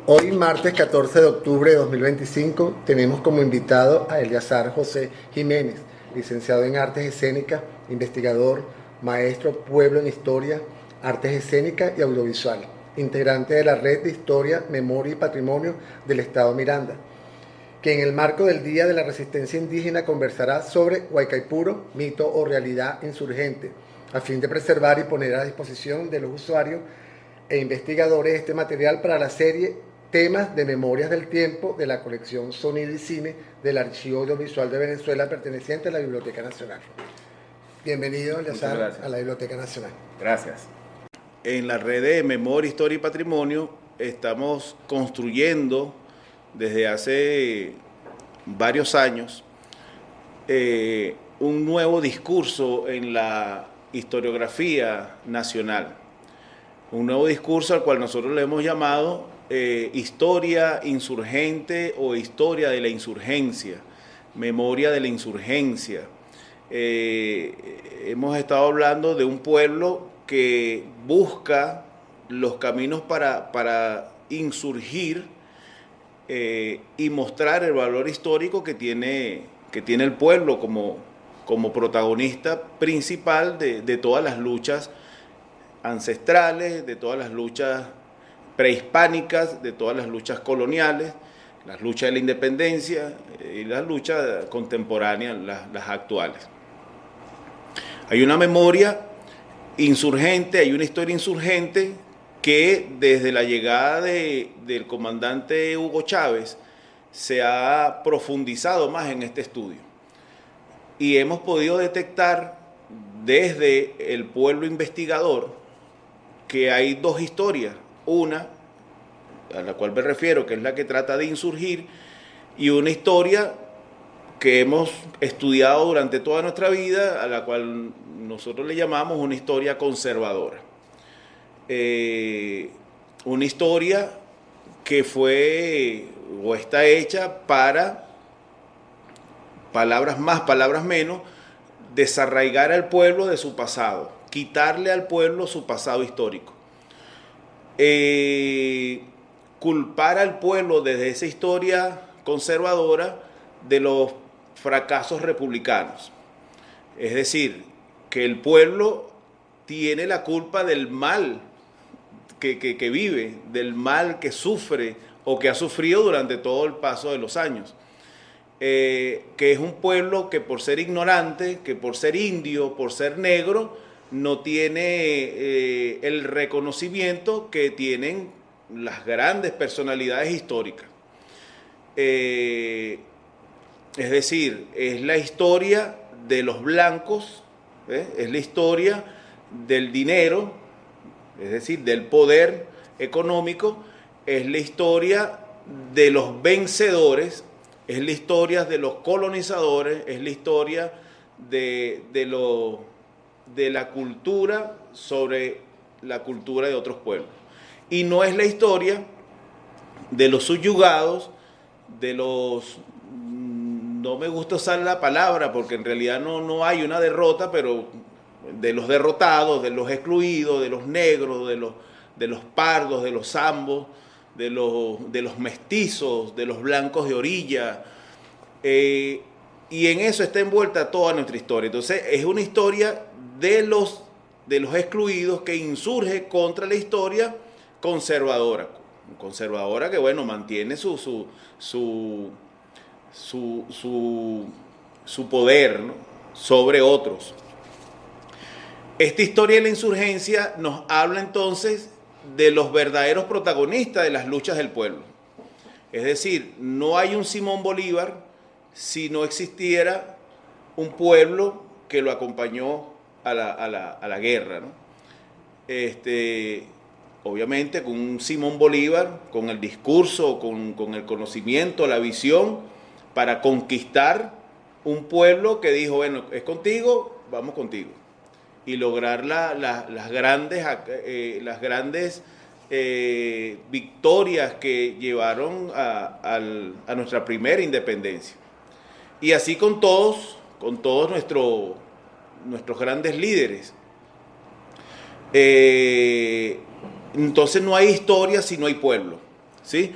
Hoy, martes 14 de octubre de 2025, tenemos como invitado a Eleazar José Jiménez, licenciado en Artes Escénicas, investigador, maestro Pueblo en Historia, Artes Escénicas y Audiovisual, integrante de la Red de Historia, Memoria y Patrimonio del Estado Miranda, que en el marco del Día de la Resistencia Indígena conversará sobre Huaycaipuro, mito o realidad insurgente, a fin de preservar y poner a disposición de los usuarios e investigadores este material para la serie Temas de Memorias del Tiempo de la colección Sonido y Cine del Archivo Audiovisual de Venezuela perteneciente a la Biblioteca Nacional. Bienvenido, Eleazar, a la Biblioteca Nacional. Gracias. En la red de Memoria, Historia y Patrimonio estamos construyendo desde hace varios años un nuevo discurso en la historiografía nacional. Un nuevo discurso al cual nosotros le hemos llamado historia insurgente o historia de la insurgencia, memoria de la insurgencia. Hemos estado hablando de un pueblo que busca los caminos para insurgir y mostrar el valor histórico que tiene el pueblo como protagonista principal de todas las luchas ancestrales, de todas las luchas prehispánicas, de todas las luchas coloniales, las luchas de la independencia y las luchas contemporáneas, las actuales. Hay una memoria insurgente, hay una historia insurgente que desde la llegada del comandante Hugo Chávez se ha profundizado más en este estudio. Y hemos podido detectar desde el pueblo investigador que hay dos historias, una a la cual me refiero, que es la que trata de insurgir, y una historia que hemos estudiado durante toda nuestra vida, a la cual nosotros le llamamos una historia conservadora. Una historia que fue o está hecha para, palabras más, palabras menos, desarraigar al pueblo de su pasado, quitarle al pueblo su pasado histórico. Culpar al pueblo desde esa historia conservadora de los fracasos republicanos. Es decir, que el pueblo tiene la culpa del mal que vive, del mal que sufre o que ha sufrido durante todo el paso de los años. Que es un pueblo que por ser ignorante, que por ser indio, por ser negro, no tiene el reconocimiento que tienen las grandes personalidades históricas. Es decir, es la historia de los blancos, es la historia del dinero, es decir, del poder económico, es la historia de los vencedores, es la historia de los colonizadores, es la historia de la cultura sobre la cultura de otros pueblos. Y no es la historia de los subyugados, de los, no me gusta usar la palabra porque en realidad no hay una derrota, pero de los derrotados, de los excluidos, de los negros, de los pardos, de los zambos, de los mestizos, de los blancos de orilla. Y en eso está envuelta toda nuestra historia. Entonces es una historia de los excluidos que insurge contra la historia conservadora que bueno, mantiene su poder, ¿no?, sobre otros. Esta historia de la insurgencia nos habla entonces de los verdaderos protagonistas de las luchas del pueblo. Es decir, no hay un Simón Bolívar si no existiera un pueblo que lo acompañó a la guerra, ¿no? Obviamente con un Simón Bolívar, con el discurso, con el conocimiento, la visión, para conquistar un pueblo que dijo, bueno, es contigo, vamos contigo. Y lograr las grandes victorias que llevaron a nuestra primera independencia. Y así con todos nuestros grandes líderes. Entonces no hay historia si no hay pueblo. ¿sí?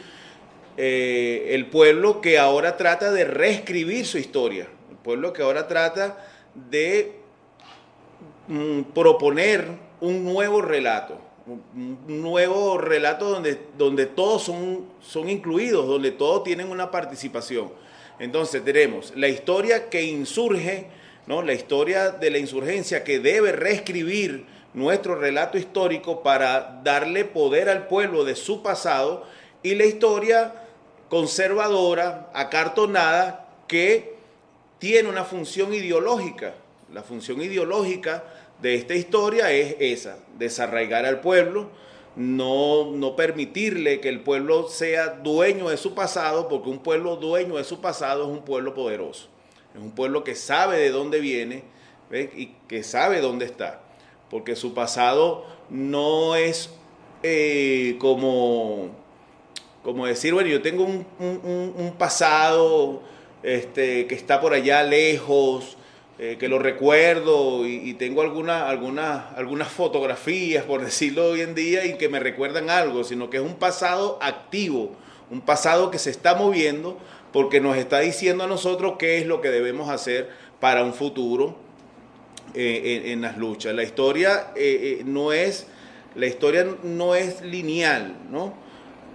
El pueblo que ahora trata de reescribir su historia, el pueblo que ahora trata de proponer un nuevo relato, donde todos son incluidos, donde todos tienen una participación. Entonces tenemos la historia que insurge, ¿no? La historia de la insurgencia que debe reescribir nuestro relato histórico para darle poder al pueblo de su pasado, y la historia conservadora, acartonada, que tiene una función ideológica. La función ideológica de esta historia es esa: desarraigar al pueblo, no permitirle que el pueblo sea dueño de su pasado, porque un pueblo dueño de su pasado es un pueblo poderoso, es un pueblo que sabe de dónde viene, ¿ves? Y que sabe dónde está, porque su pasado no es como decir, bueno, yo tengo un pasado que está por allá lejos, que lo recuerdo y tengo algunas fotografías, por decirlo hoy en día, y que me recuerdan algo, sino que es un pasado activo, un pasado que se está moviendo porque nos está diciendo a nosotros qué es lo que debemos hacer para un futuro en las luchas. La historia no es lineal, ¿no?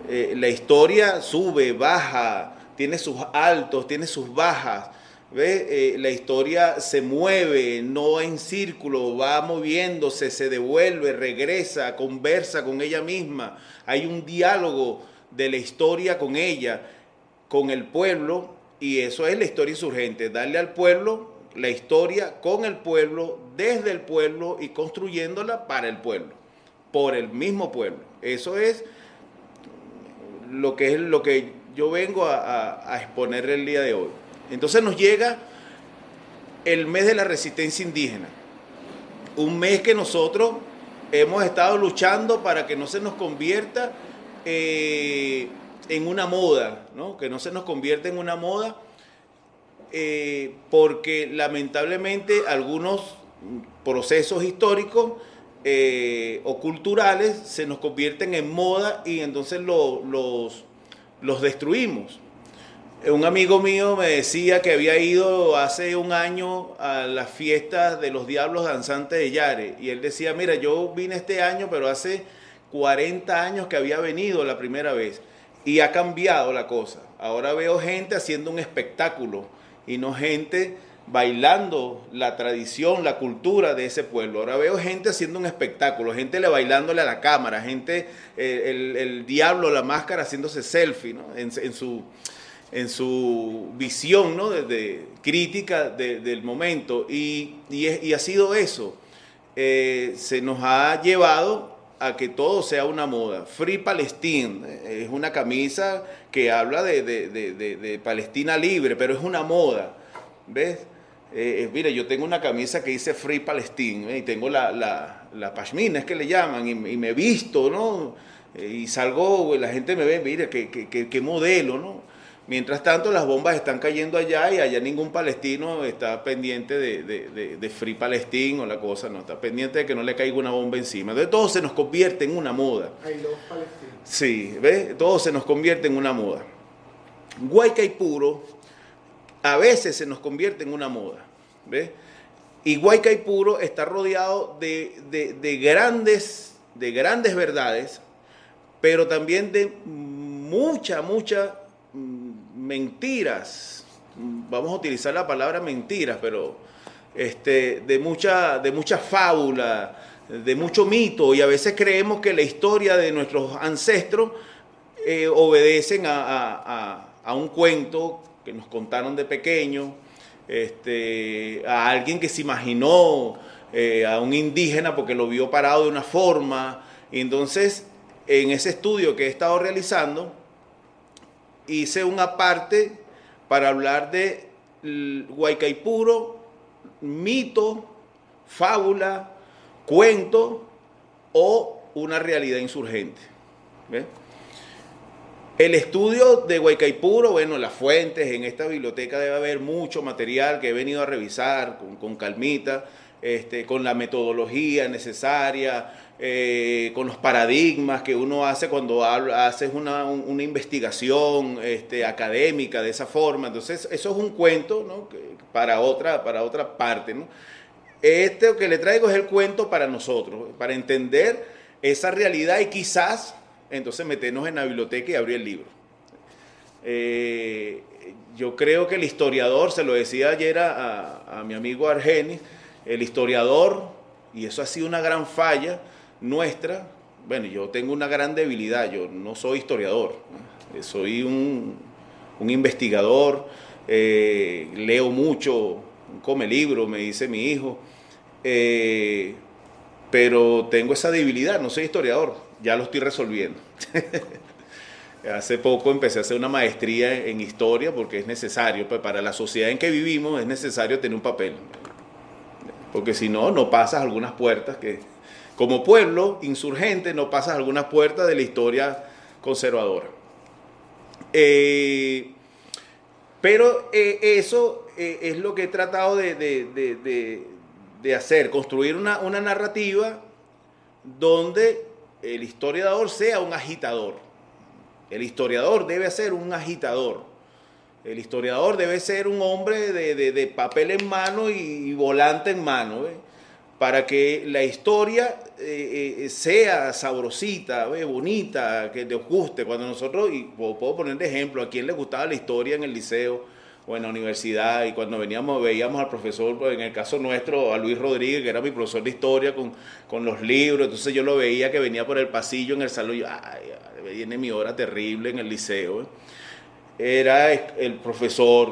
La historia sube, baja, tiene sus altos, tiene sus bajas. ¿Ve? La historia se mueve, no va en círculo, va moviéndose, se devuelve, regresa, conversa con ella misma. Hay un diálogo de la historia con ella, con el pueblo, y eso es la historia insurgente: darle al pueblo la historia con el pueblo, desde el pueblo y construyéndola para el pueblo, por el mismo pueblo. Eso es lo que yo vengo a exponer el día de hoy. Entonces nos llega el mes de la resistencia indígena, un mes que nosotros hemos estado luchando para que no se nos convierta en una moda, ¿no? Que no se nos convierta en una moda, porque lamentablemente algunos procesos históricos o culturales se nos convierten en moda y entonces los destruimos. Un amigo mío me decía que había ido hace un año a las fiestas de los Diablos Danzantes de Yare, y él decía, mira, yo vine este año, pero hace 40 años que había venido la primera vez, y ha cambiado la cosa. Ahora veo gente haciendo un espectáculo y no gente bailando la tradición, la cultura de ese pueblo. Ahora veo gente haciendo un espectáculo, gente bailándole a la cámara, gente, el diablo, la máscara, haciéndose selfie, ¿no? en su visión, ¿no? de crítica del momento, y ha sido eso. Se nos ha llevado a que todo sea una moda. Free Palestine es una camisa que habla de Palestina libre, pero es una moda, ¿ves? Mira, yo tengo una camisa que dice Free Palestine, y tengo la pashmina, es que le llaman, y me visto, ¿no? Y salgo, la gente me ve, mira, qué modelo, ¿no? Mientras tanto, las bombas están cayendo allá, y allá ningún palestino está pendiente de Free Palestine o la cosa, no, está pendiente de que no le caiga una bomba encima. Entonces todo se nos convierte en una moda. Hay dos palestinos. Sí, ¿ves? Todo se nos convierte en una moda. Guaycaipuro a veces se nos convierte en una moda, ¿ves? Y Guaycaipuro está rodeado de grandes verdades, pero también de mucha mentiras. Vamos a utilizar la palabra mentiras, pero de mucha fábula, de mucho mito, y a veces creemos que la historia de nuestros ancestros obedecen a un cuento que nos contaron de pequeño, a alguien que se imaginó, a un indígena porque lo vio parado de una forma. Y entonces, en ese estudio que he estado realizando, hice una parte para hablar de Guaycaipuro, mito, fábula, cuento o una realidad insurgente. ¿Ves? El estudio de Guaycaipuro, bueno, las fuentes, en esta biblioteca debe haber mucho material que he venido a revisar con calmita. con la metodología necesaria, con los paradigmas que uno hace cuando haces una investigación académica de esa forma. Entonces, eso es un cuento, ¿no? para otra parte, ¿no? Este que le traigo es el cuento para nosotros, para entender esa realidad y quizás entonces meternos en la biblioteca y abrir el libro. Yo creo que el historiador, se lo decía ayer a mi amigo Argenis, el historiador, y eso ha sido una gran falla nuestra. Bueno, yo tengo una gran debilidad, yo no soy historiador, soy un investigador, leo mucho, come libro, me dice mi hijo, pero tengo esa debilidad, no soy historiador, ya lo estoy resolviendo. Hace poco empecé a hacer una maestría en historia porque es necesario, pues para la sociedad en que vivimos es necesario tener un papel, porque si no, no pasas algunas puertas que, como pueblo insurgente, no pasas algunas puertas de la historia conservadora. Pero eso es lo que he tratado de hacer, construir una narrativa donde el historiador sea un agitador. El historiador debe ser un agitador. El historiador debe ser un hombre de papel en mano y volante en mano, para que la historia sea sabrosita, bonita, que les guste. Cuando nosotros, y puedo poner de ejemplo, a quién le gustaba la historia en el liceo o en la universidad, y cuando veíamos al profesor, pues en el caso nuestro, a Luis Rodríguez, que era mi profesor de historia, con los libros. Entonces yo lo veía que venía por el pasillo en el salón, y yo, ay, viene mi hora terrible en el liceo. Era el profesor.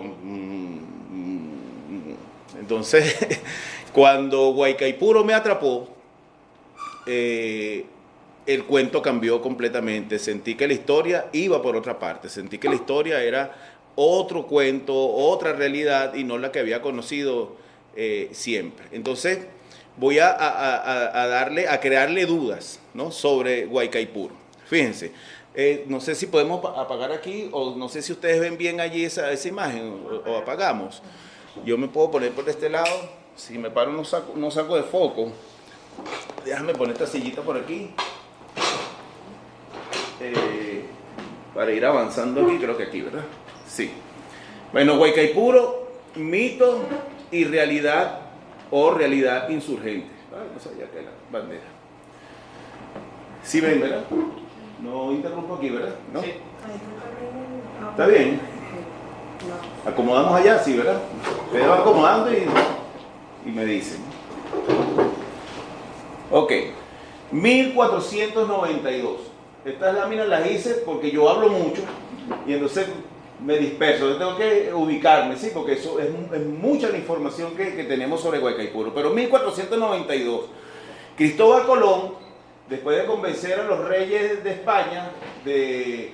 Entonces, cuando Guaycaipuro me atrapó, el cuento cambió completamente. Sentí que la historia iba por otra parte, sentí que la historia era otro cuento, otra realidad, y no la que había conocido siempre. Entonces voy a crearle dudas, ¿no?, sobre Guaycaipuro. Fíjense, no sé si podemos apagar aquí, o no sé si ustedes ven bien allí esa imagen, o apagamos. Yo me puedo poner por este lado, si me paro no saco de foco. Déjame poner esta sillita por aquí, para ir avanzando aquí, creo que aquí, ¿verdad? Sí. Bueno, Guaycaipuro, mito y realidad, o realidad insurgente. No sabía que era bandera. Sí ven, ¿verdad? No interrumpo aquí, ¿verdad? ¿No? Sí. ¿Está bien? Acomodamos allá, sí, ¿verdad? Ustedes van acomodando y me dicen. Ok. 1492. Estas láminas las hice porque yo hablo mucho y entonces me disperso. Yo tengo que ubicarme, ¿sí? Porque eso es mucha la información que tenemos sobre Guaycaipuro. Pero 1492. Cristóbal Colón, después de convencer a los reyes de España de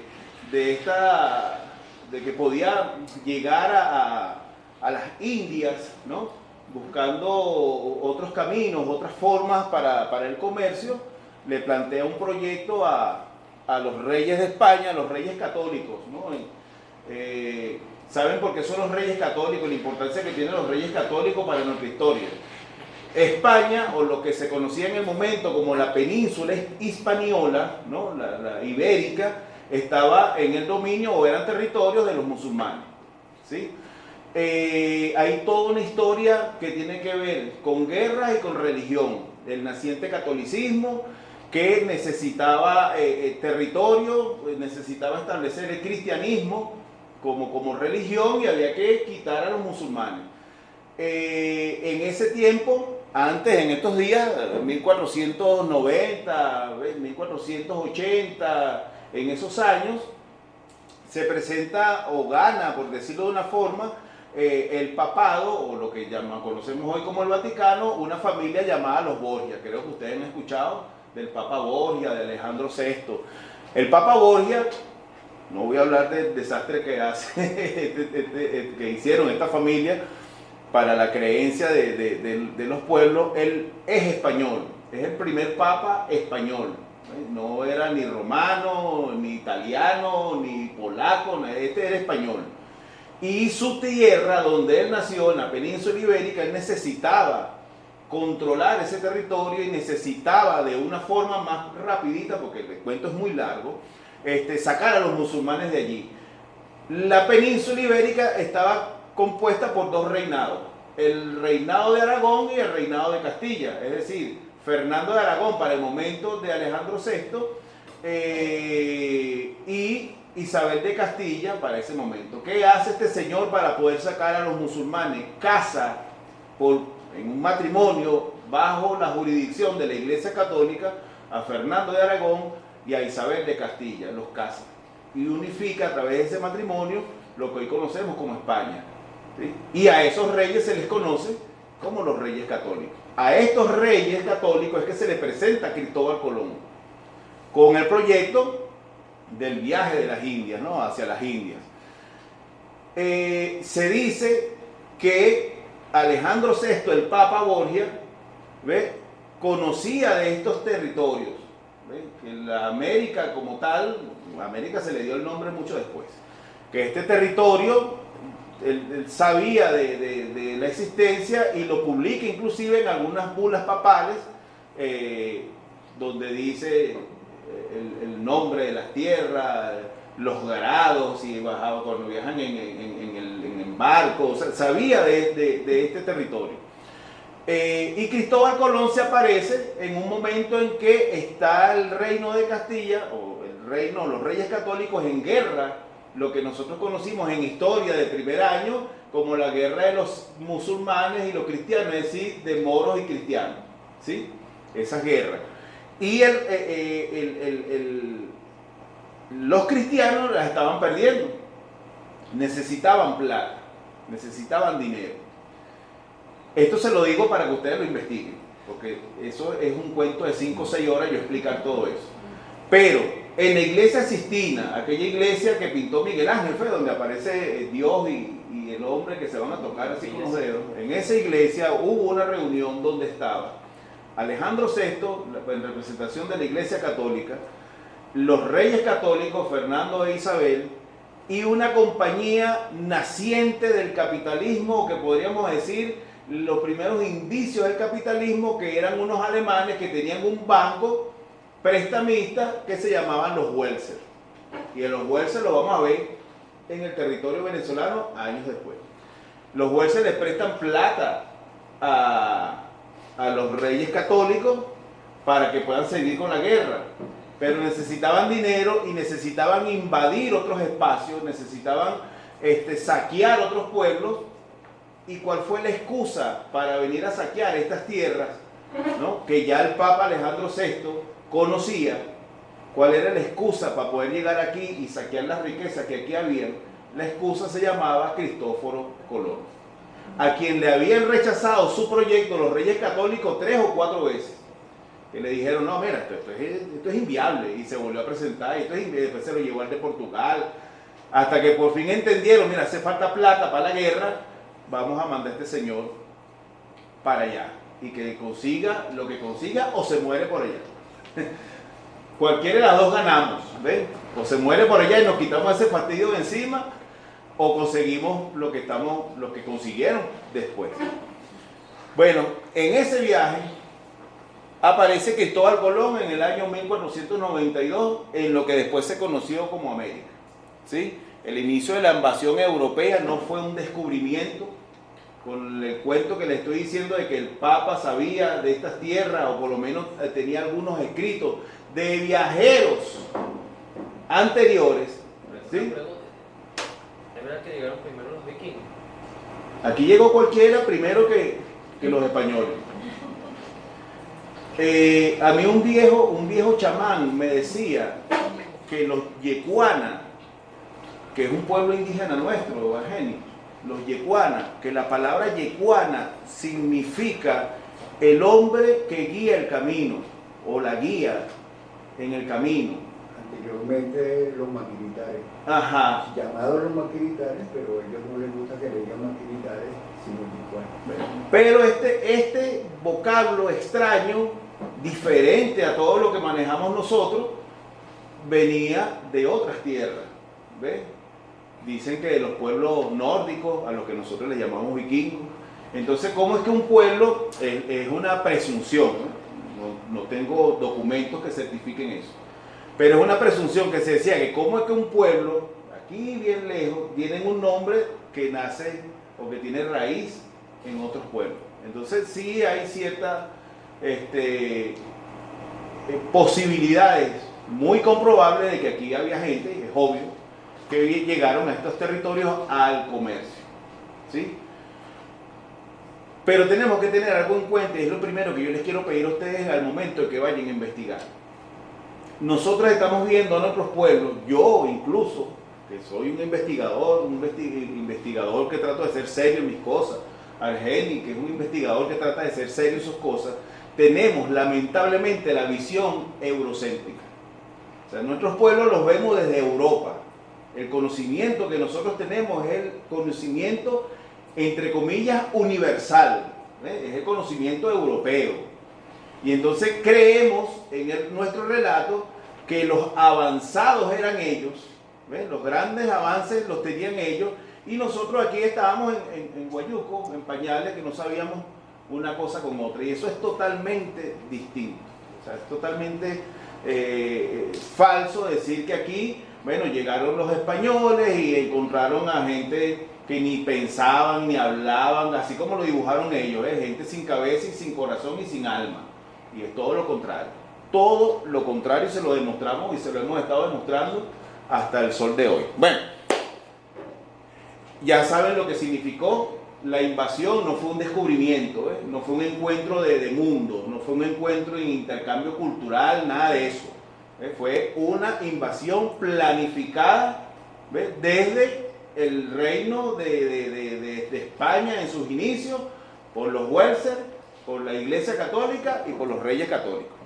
que podía llegar a las Indias, ¿no?, buscando otros caminos, otras formas para el comercio, le plantea un proyecto a los reyes de España, a los reyes católicos, ¿no? ¿Saben por qué son los reyes católicos? La importancia que tienen los reyes católicos para nuestra historia. España, o lo que se conocía en el momento como la península hispaniola, ¿no?, la ibérica, estaba en el dominio, o eran territorios de los musulmanes, ¿sí? Hay toda una historia que tiene que ver con guerras y con religión. El naciente catolicismo, que necesitaba territorio, necesitaba establecer el cristianismo como religión, y había que quitar a los musulmanes. En ese tiempo, antes, en estos días, 1490, 1480, en esos años, se presenta o gana, por decirlo de una forma, el papado, o lo que conocemos hoy como el Vaticano, una familia llamada los Borgia. Creo que ustedes han escuchado del Papa Borgia, de Alejandro VI. El Papa Borgia, no voy a hablar del desastre que que hicieron esta familia para la creencia de los pueblos. Él es español, es el primer papa español. No era ni romano, ni italiano, ni polaco, este era español. Y su tierra, donde él nació, en la península ibérica, él necesitaba controlar ese territorio y necesitaba de una forma más rapidita, porque el cuento es muy largo, sacar a los musulmanes de allí. La península ibérica estaba compuesta por dos reinados, el reinado de Aragón y el reinado de Castilla, es decir, Fernando de Aragón para el momento de Alejandro VI y Isabel de Castilla para ese momento. ¿Qué hace este señor para poder sacar a los musulmanes? Casa en un matrimonio bajo la jurisdicción de la Iglesia Católica a Fernando de Aragón y a Isabel de Castilla, los casa y unifica a través de ese matrimonio lo que hoy conocemos como España, ¿sí? Y a esos reyes se les conoce como los reyes católicos. A estos reyes católicos es que se les presenta a Cristóbal Colón con el proyecto del viaje de las Indias, ¿no? Hacia las Indias. Se dice que Alejandro VI, el Papa Borgia, ¿ve?, conocía de estos territorios, ¿ve?, que la América como tal, a América se le dio el nombre mucho después, que este territorio él sabía de la existencia y lo publica inclusive en algunas bulas papales, donde dice el nombre de las tierras, los grados, y bajaba cuando viajan en el barco, o sea, sabía de este territorio. Y Cristóbal Colón se aparece en un momento en que está el reino de Castilla, o los reyes católicos en guerra, lo que nosotros conocimos en historia de primer año como la guerra de los musulmanes y los cristianos, es decir, de moros y cristianos, ¿sí? Esa guerra. Y los cristianos las estaban perdiendo, necesitaban plata, necesitaban dinero. Esto se lo digo para que ustedes lo investiguen, porque eso es un cuento de 5 o 6 horas yo explicar todo eso. Pero en la iglesia Sistina, aquella iglesia que pintó Miguel Ángel, fue donde aparece Dios y el hombre que se van a tocar así con los dedos, en esa iglesia hubo una reunión donde estaba Alejandro VI, en representación de la Iglesia Católica, los reyes católicos, Fernando e Isabel, y una compañía naciente del capitalismo, que podríamos decir los primeros indicios del capitalismo, que eran unos alemanes que tenían un banco prestamista que se llamaban los Welser. Y en los Welser lo vamos a ver en el territorio venezolano años después. Los Welser les prestan plata a los reyes católicos para que puedan seguir con la guerra, pero necesitaban dinero y necesitaban invadir otros espacios, necesitaban saquear otros pueblos. ¿Y cuál fue la excusa para venir a saquear estas tierras, ¿no?, que ya el Papa Alejandro VI conocía? ¿Cuál era la excusa para poder llegar aquí y saquear las riquezas que aquí habían? La excusa se llamaba Cristóforo Colón, a quien le habían rechazado su proyecto los reyes católicos 3 o 4 veces, que le dijeron, no, mira, esto es inviable, y se volvió a presentar, y después se lo llevó al de Portugal, hasta que por fin entendieron, mira, hace falta plata para la guerra, vamos a mandar a este señor para allá, y que consiga lo que consiga, o se muere por allá. Cualquiera de las dos ganamos, ¿ven? O se muere por allá y nos quitamos ese fastidio de encima, o conseguimos lo que consiguieron después. Bueno, en ese viaje aparece Cristóbal Colón en el año 1492 en lo que después se conoció como América, ¿sí? El inicio de la invasión europea no fue un descubrimiento, con el cuento que le estoy diciendo de que el Papa sabía de estas tierras, o por lo menos tenía algunos escritos de viajeros anteriores, ¿sí? ¿Es verdad que llegaron primero los vikingos? Aquí llegó cualquiera primero que los españoles. A mí un viejo chamán me decía que los yecuana, que es un pueblo indígena nuestro, argenio, los yecuana, que la palabra yecuana significa el hombre que guía el camino, o la guía en el camino. Anteriormente los maquilitares. Ajá. Llamados los maquilitares, pero a ellos no les gusta que le digan maquilitares, sino yecuana. Pero este vocablo extraño, diferente a todo lo que manejamos nosotros, venía de otras tierras, ¿ves? Dicen que de los pueblos nórdicos, a los que nosotros les llamamos vikingos, Entonces, ¿cómo es que un pueblo es una presunción? No tengo documentos que certifiquen eso. Pero es una presunción que se decía que cómo es que un pueblo, aquí bien lejos, tienen un nombre que nace o que tiene raíz en otros pueblos. Entonces sí hay ciertas posibilidades muy comprobables de que aquí había gente, es obvio, que llegaron a estos territorios al comercio, ¿sí? Pero tenemos que tener algo en cuenta, y es lo primero que yo les quiero pedir a ustedes al momento de que vayan a investigar. Nosotros estamos viendo en otros pueblos, yo incluso, que soy un investigador que trato de ser serio en mis cosas, Argeni, que es un investigador que trata de ser serio en sus cosas, tenemos lamentablemente la visión eurocéntrica. O sea, nuestros pueblos los vemos desde Europa. El conocimiento que nosotros tenemos es el conocimiento, entre comillas, universal, es el conocimiento europeo. Y entonces creemos en nuestro relato que los avanzados eran ellos, los grandes avances los tenían ellos, y nosotros aquí estábamos en Guayuco, en pañales, que no sabíamos una cosa con otra, y eso es totalmente distinto. O sea, es totalmente falso decir que aquí, bueno, llegaron los españoles y encontraron a gente que ni pensaban ni hablaban, así como lo dibujaron ellos, gente sin cabeza y sin corazón y sin alma. Y es todo lo contrario. Todo lo contrario, se lo demostramos y se lo hemos estado demostrando hasta el sol de hoy. Bueno, ya saben lo que significó la invasión. No fue un descubrimiento, no fue un encuentro de mundo, no fue un encuentro en intercambio cultural, nada de eso. Fue una invasión planificada desde el reino de España en sus inicios, por los Welser, por la Iglesia Católica y por los Reyes Católicos.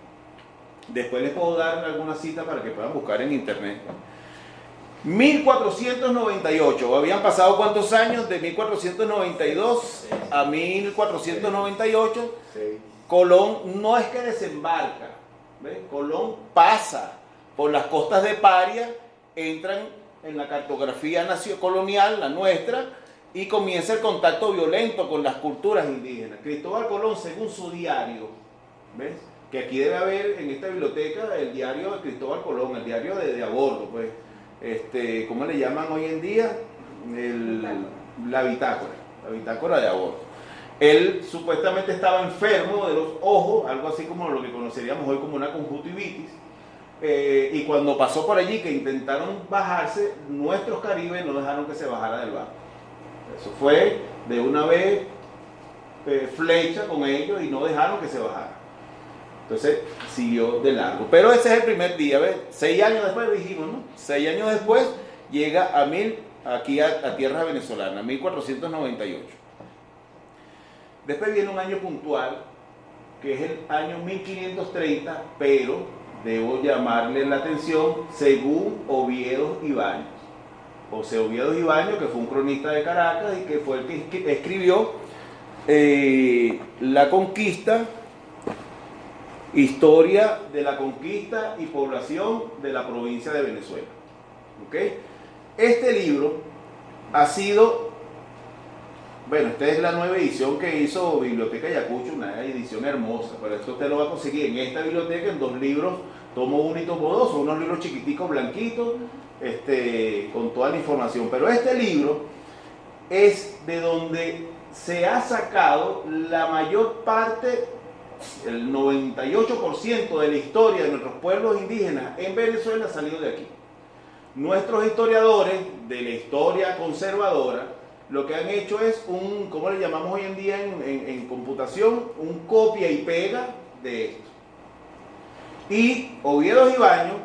Después les puedo dar alguna cita para que puedan buscar en internet. 1498, ¿habían pasado cuántos años? De 1492 a 1498, Colón no es que desembarca, ¿ves? Colón pasa por las costas de Paria, entran en la cartografía colonial, la nuestra, y comienza el contacto violento con las culturas indígenas. Cristóbal Colón, según su diario, ¿ves? Que aquí debe haber en esta biblioteca el diario de Cristóbal Colón, el diario de a bordo, pues, ¿cómo le llaman hoy en día? La bitácora de a bordo. Él supuestamente estaba enfermo de los ojos, algo así como lo que conoceríamos hoy como una conjuntivitis, y cuando pasó por allí, que intentaron bajarse, nuestros caribes no dejaron que se bajara del barco. Eso fue de una vez flecha con ellos y no dejaron que se bajara. Entonces siguió de largo. Pero ese es el primer día, ¿ves? 6 años después dijimos, ¿no? 6 años después llega aquí a tierra venezolana, 1498. Después viene un año puntual, que es el año 1530, pero debo llamarle la atención según Oviedo Ibáñez. José Oviedo Ibáñez, que fue un cronista de Caracas y que fue el que escribió La Conquista, Historia de la Conquista y Población de la Provincia de Venezuela. ¿Okay? Este libro ha sido, bueno, esta es la nueva edición que hizo Biblioteca Ayacucho, una edición hermosa, pero esto usted lo va a conseguir en esta biblioteca en 2 libros, tomo 1 y tomo 2, son unos libros chiquiticos, blanquitos, con toda la información. Pero este libro es de donde se ha sacado la mayor parte, el 98% de la historia de nuestros pueblos indígenas en Venezuela ha salido de aquí. Nuestros historiadores de la historia conservadora lo que han hecho es ¿cómo le llamamos hoy en día en computación? Un copia y pega de esto. Y Oviedo Ibáñez,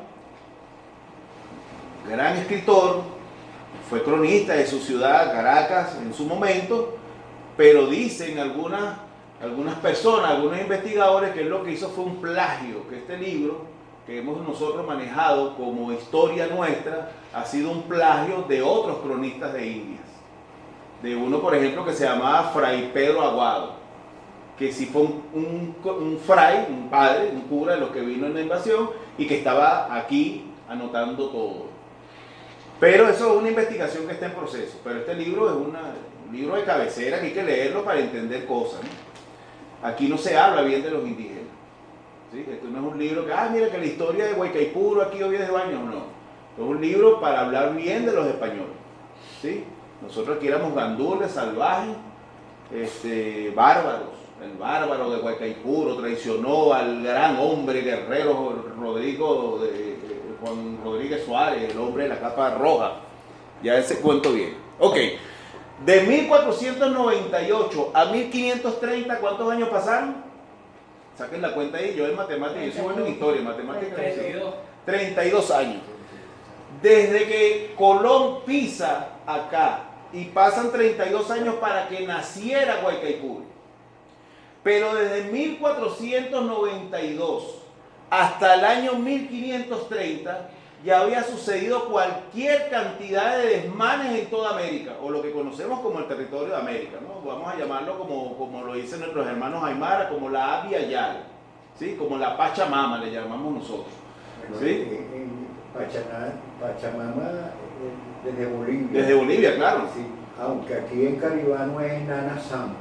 gran escritor, fue cronista de su ciudad, Caracas, en su momento, pero dicen algunas personas, algunos investigadores, que lo que hizo fue un plagio, que este libro que hemos nosotros manejado como historia nuestra ha sido un plagio de otros cronistas de Indias. De uno, por ejemplo, que se llamaba Fray Pedro Aguado, que sí fue un fray, un padre, un cura de los que vino en la invasión y que estaba aquí anotando todo. Pero eso es una investigación que está en proceso. Pero este libro es una un libro de cabecera que hay que leerlo para entender cosas, ¿no? Aquí no se habla bien de los indígenas, ¿sí? Esto no es un libro que, mira que la historia de Guaycaipuro aquí o 10 de Baños, no. Esto es un libro para hablar bien de los españoles, ¿sí? Nosotros aquí éramos gandules, salvajes, bárbaros. El bárbaro de Guaycaipuro traicionó al gran hombre guerrero Juan Rodríguez Suárez, el hombre de la capa roja. Ya ese cuento bien. Ok, de 1498 a 1530, ¿cuántos años pasaron? Saquen la cuenta ahí, yo en matemáticas, yo soy bueno en historia, matemáticas. 32 años. Desde que Colón pisa acá y pasan 32 años para que naciera Guaycaipuro. Pero desde 1492 hasta el año 1530 ya había sucedido cualquier cantidad de desmanes en toda América, o lo que conocemos como el territorio de América, ¿no? Vamos a llamarlo como lo dicen nuestros hermanos aymara, como la Abya Yala, ¿sí? Como la Pachamama le llamamos nosotros. ¿Sí? Pachamama desde Bolivia. Desde Bolivia, claro. Sí, aunque aquí en Caribano es Nana Sam.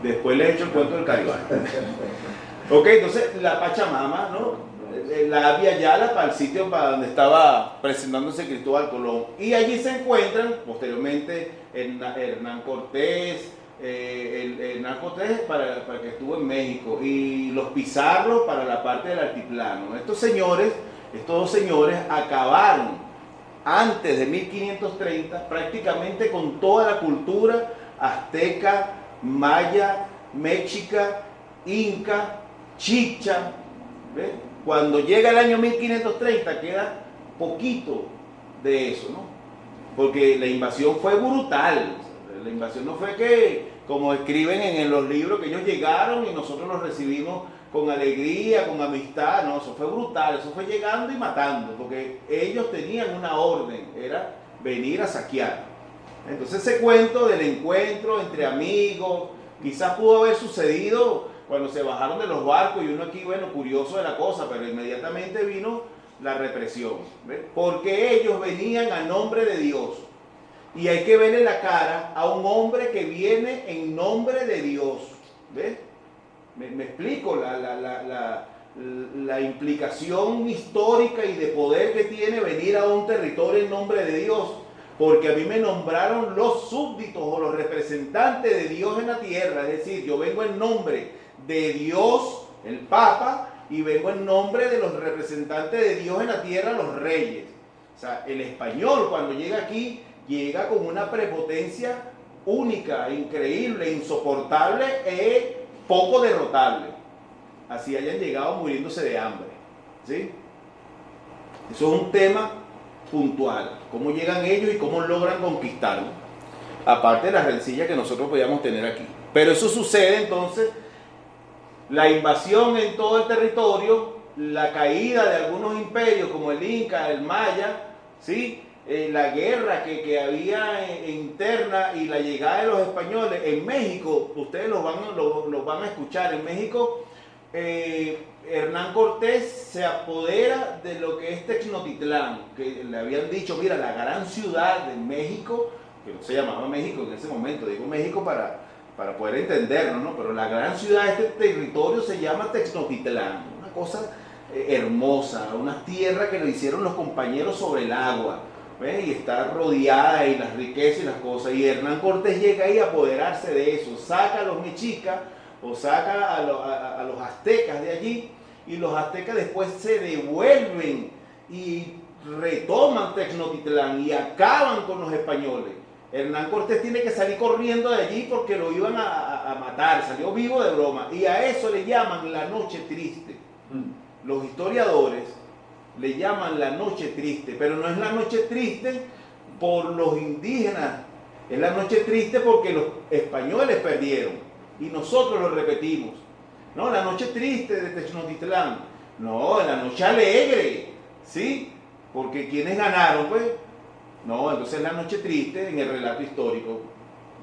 Después les he hecho el cuento del Caribano. Ok, entonces la Pachamama, ¿no? La Abya Yala para el sitio para donde estaba presentándose Cristóbal Colón. Y allí se encuentran posteriormente Hernán Cortés, Hernán Cortés para que estuvo en México, y los Pizarros para la parte del altiplano. Estos dos señores acabaron antes de 1530 prácticamente con toda la cultura azteca, maya, mexica, inca, chicha. ¿Ves? Cuando llega el año 1530 queda poquito de eso, ¿no? Porque la invasión fue brutal. La invasión no fue que, como escriben en los libros, que ellos llegaron y nosotros los recibimos con alegría, con amistad. No, eso fue brutal, eso fue llegando y matando, porque ellos tenían una orden, era venir a saquear. Entonces ese cuento del encuentro entre amigos, quizás pudo haber sucedido cuando se bajaron de los barcos y uno aquí, bueno, curioso de la cosa, pero inmediatamente vino la represión, ¿ves? Porque ellos venían a nombre de Dios. Y hay que verle la cara a un hombre que viene en nombre de Dios, ¿ves? Me explico la implicación histórica y de poder que tiene venir a un territorio en nombre de Dios. Porque a mí me nombraron los súbditos o los representantes de Dios en la tierra. Es decir, yo vengo en nombre de Dios, el Papa, y vengo en nombre de los representantes de Dios en la tierra, los reyes. O sea, el español cuando llega aquí, llega con una prepotencia única, increíble, insoportable e poco derrotable. Así hayan llegado muriéndose de hambre, ¿sí? Eso es un tema puntual, cómo llegan ellos y cómo logran conquistarlo, aparte de las rencillas que nosotros podíamos tener aquí. Pero eso sucede entonces, la invasión en todo el territorio, la caída de algunos imperios como el Inca, el Maya, ¿sí? La guerra que había interna y la llegada de los españoles. En México, ustedes los van a escuchar, en México Hernán Cortés se apodera de lo que es Tenochtitlán, que le habían dicho, mira, la gran ciudad de México, que no se llamaba México en ese momento, digo México para poder entendernos, ¿no? Pero la gran ciudad de este territorio se llama Tenochtitlán, una cosa hermosa, una tierra que lo hicieron los compañeros sobre el agua, ¿ves? Y está rodeada y las riquezas y las cosas, y Hernán Cortés llega ahí a apoderarse de eso, saca a los mexicas o saca a los aztecas de allí, y los aztecas después se devuelven y retoman Tenochtitlán y acaban con los españoles. Hernán Cortés tiene que salir corriendo de allí porque lo iban a matar, salió vivo de broma, y a eso le llaman la noche triste. Los historiadores le llaman la noche triste, pero no es la noche triste por los indígenas, es la noche triste porque los españoles perdieron y nosotros lo repetimos. No, la noche triste de Tenochtitlán, no, la noche alegre, ¿sí? Porque ¿quiénes ganaron, pues? No, entonces la noche triste en el relato histórico.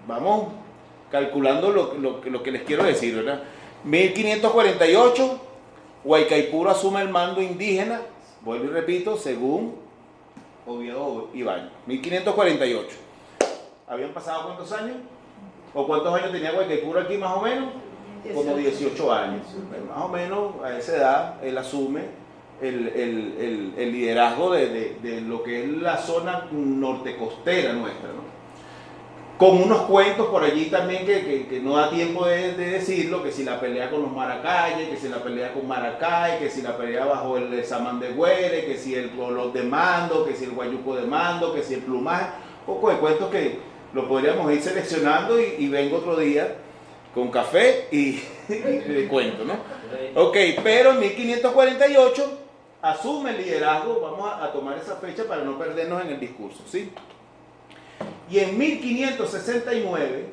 Vamos calculando lo que les quiero decir, ¿verdad? 1548, Guaycaipuro asume el mando indígena, vuelvo y repito, según Oviedo Ibáñez. 1548. ¿Habían pasado cuántos años? ¿O cuántos años tenía Guaycaipuro aquí más o menos? Como 18 años. Más o menos a esa edad él asume el liderazgo de lo que es la zona norte costera nuestra, ¿no? Con unos cuentos por allí también que no da tiempo de decirlo, que si la pelea con los Maracayes, que si la pelea con Maracay, que si la pelea bajo el Samán de Güere, que si el color de mando, que si el guayuco de mando, que si el plumaje, un poco de cuentos que lo podríamos ir seleccionando y vengo otro día con café y de cuento, ¿no? Ok, pero en 1548 asume el liderazgo, vamos a tomar esa fecha para no perdernos en el discurso, ¿sí? Y en 1569,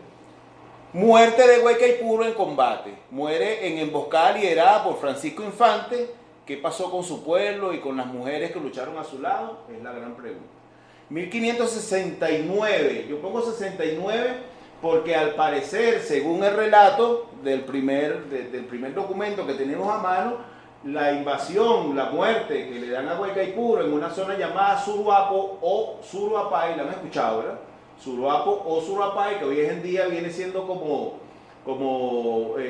muerte de Guaycaipuro en combate, muere en emboscada liderada por Francisco Infante. ¿Qué pasó con su pueblo y con las mujeres que lucharon a su lado? Es la gran pregunta. 1569, yo pongo 69 porque al parecer, según el relato del primer documento que tenemos a mano, la invasión, la muerte que le dan a Guaycaipuro en una zona llamada Suruapo o Suruapay, la han escuchado, ¿verdad? Suruapo o Suruapay, que hoy en día viene siendo como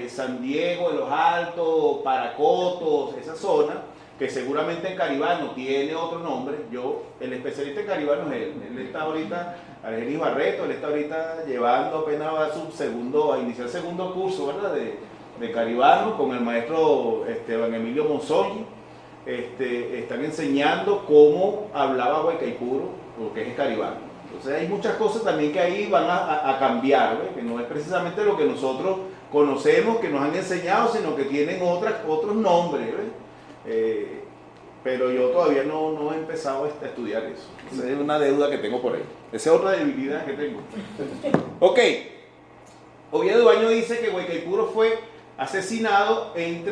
San Diego de los Altos, Paracotos, esa zona, que seguramente en Caribano tiene otro nombre. El especialista en Caribano es él está ahorita, Argenis Barreto, él está ahorita llevando apenas a iniciar el segundo curso, ¿verdad? De Caribano con el maestro Esteban Emilio Monzoggi. Están enseñando cómo hablaba Guaycaipuro, lo que es Caribano. Entonces hay muchas cosas también que ahí van a cambiar, ¿ves? Que no es precisamente lo que nosotros conocemos, que nos han enseñado, sino que tienen otros nombres, ¿ves? Pero yo todavía no he empezado a estudiar eso. Esa es una deuda que tengo por ahí. Esa es otra debilidad que tengo. Ok. Oviedo Baño dice que Guaycaipuro fue asesinado en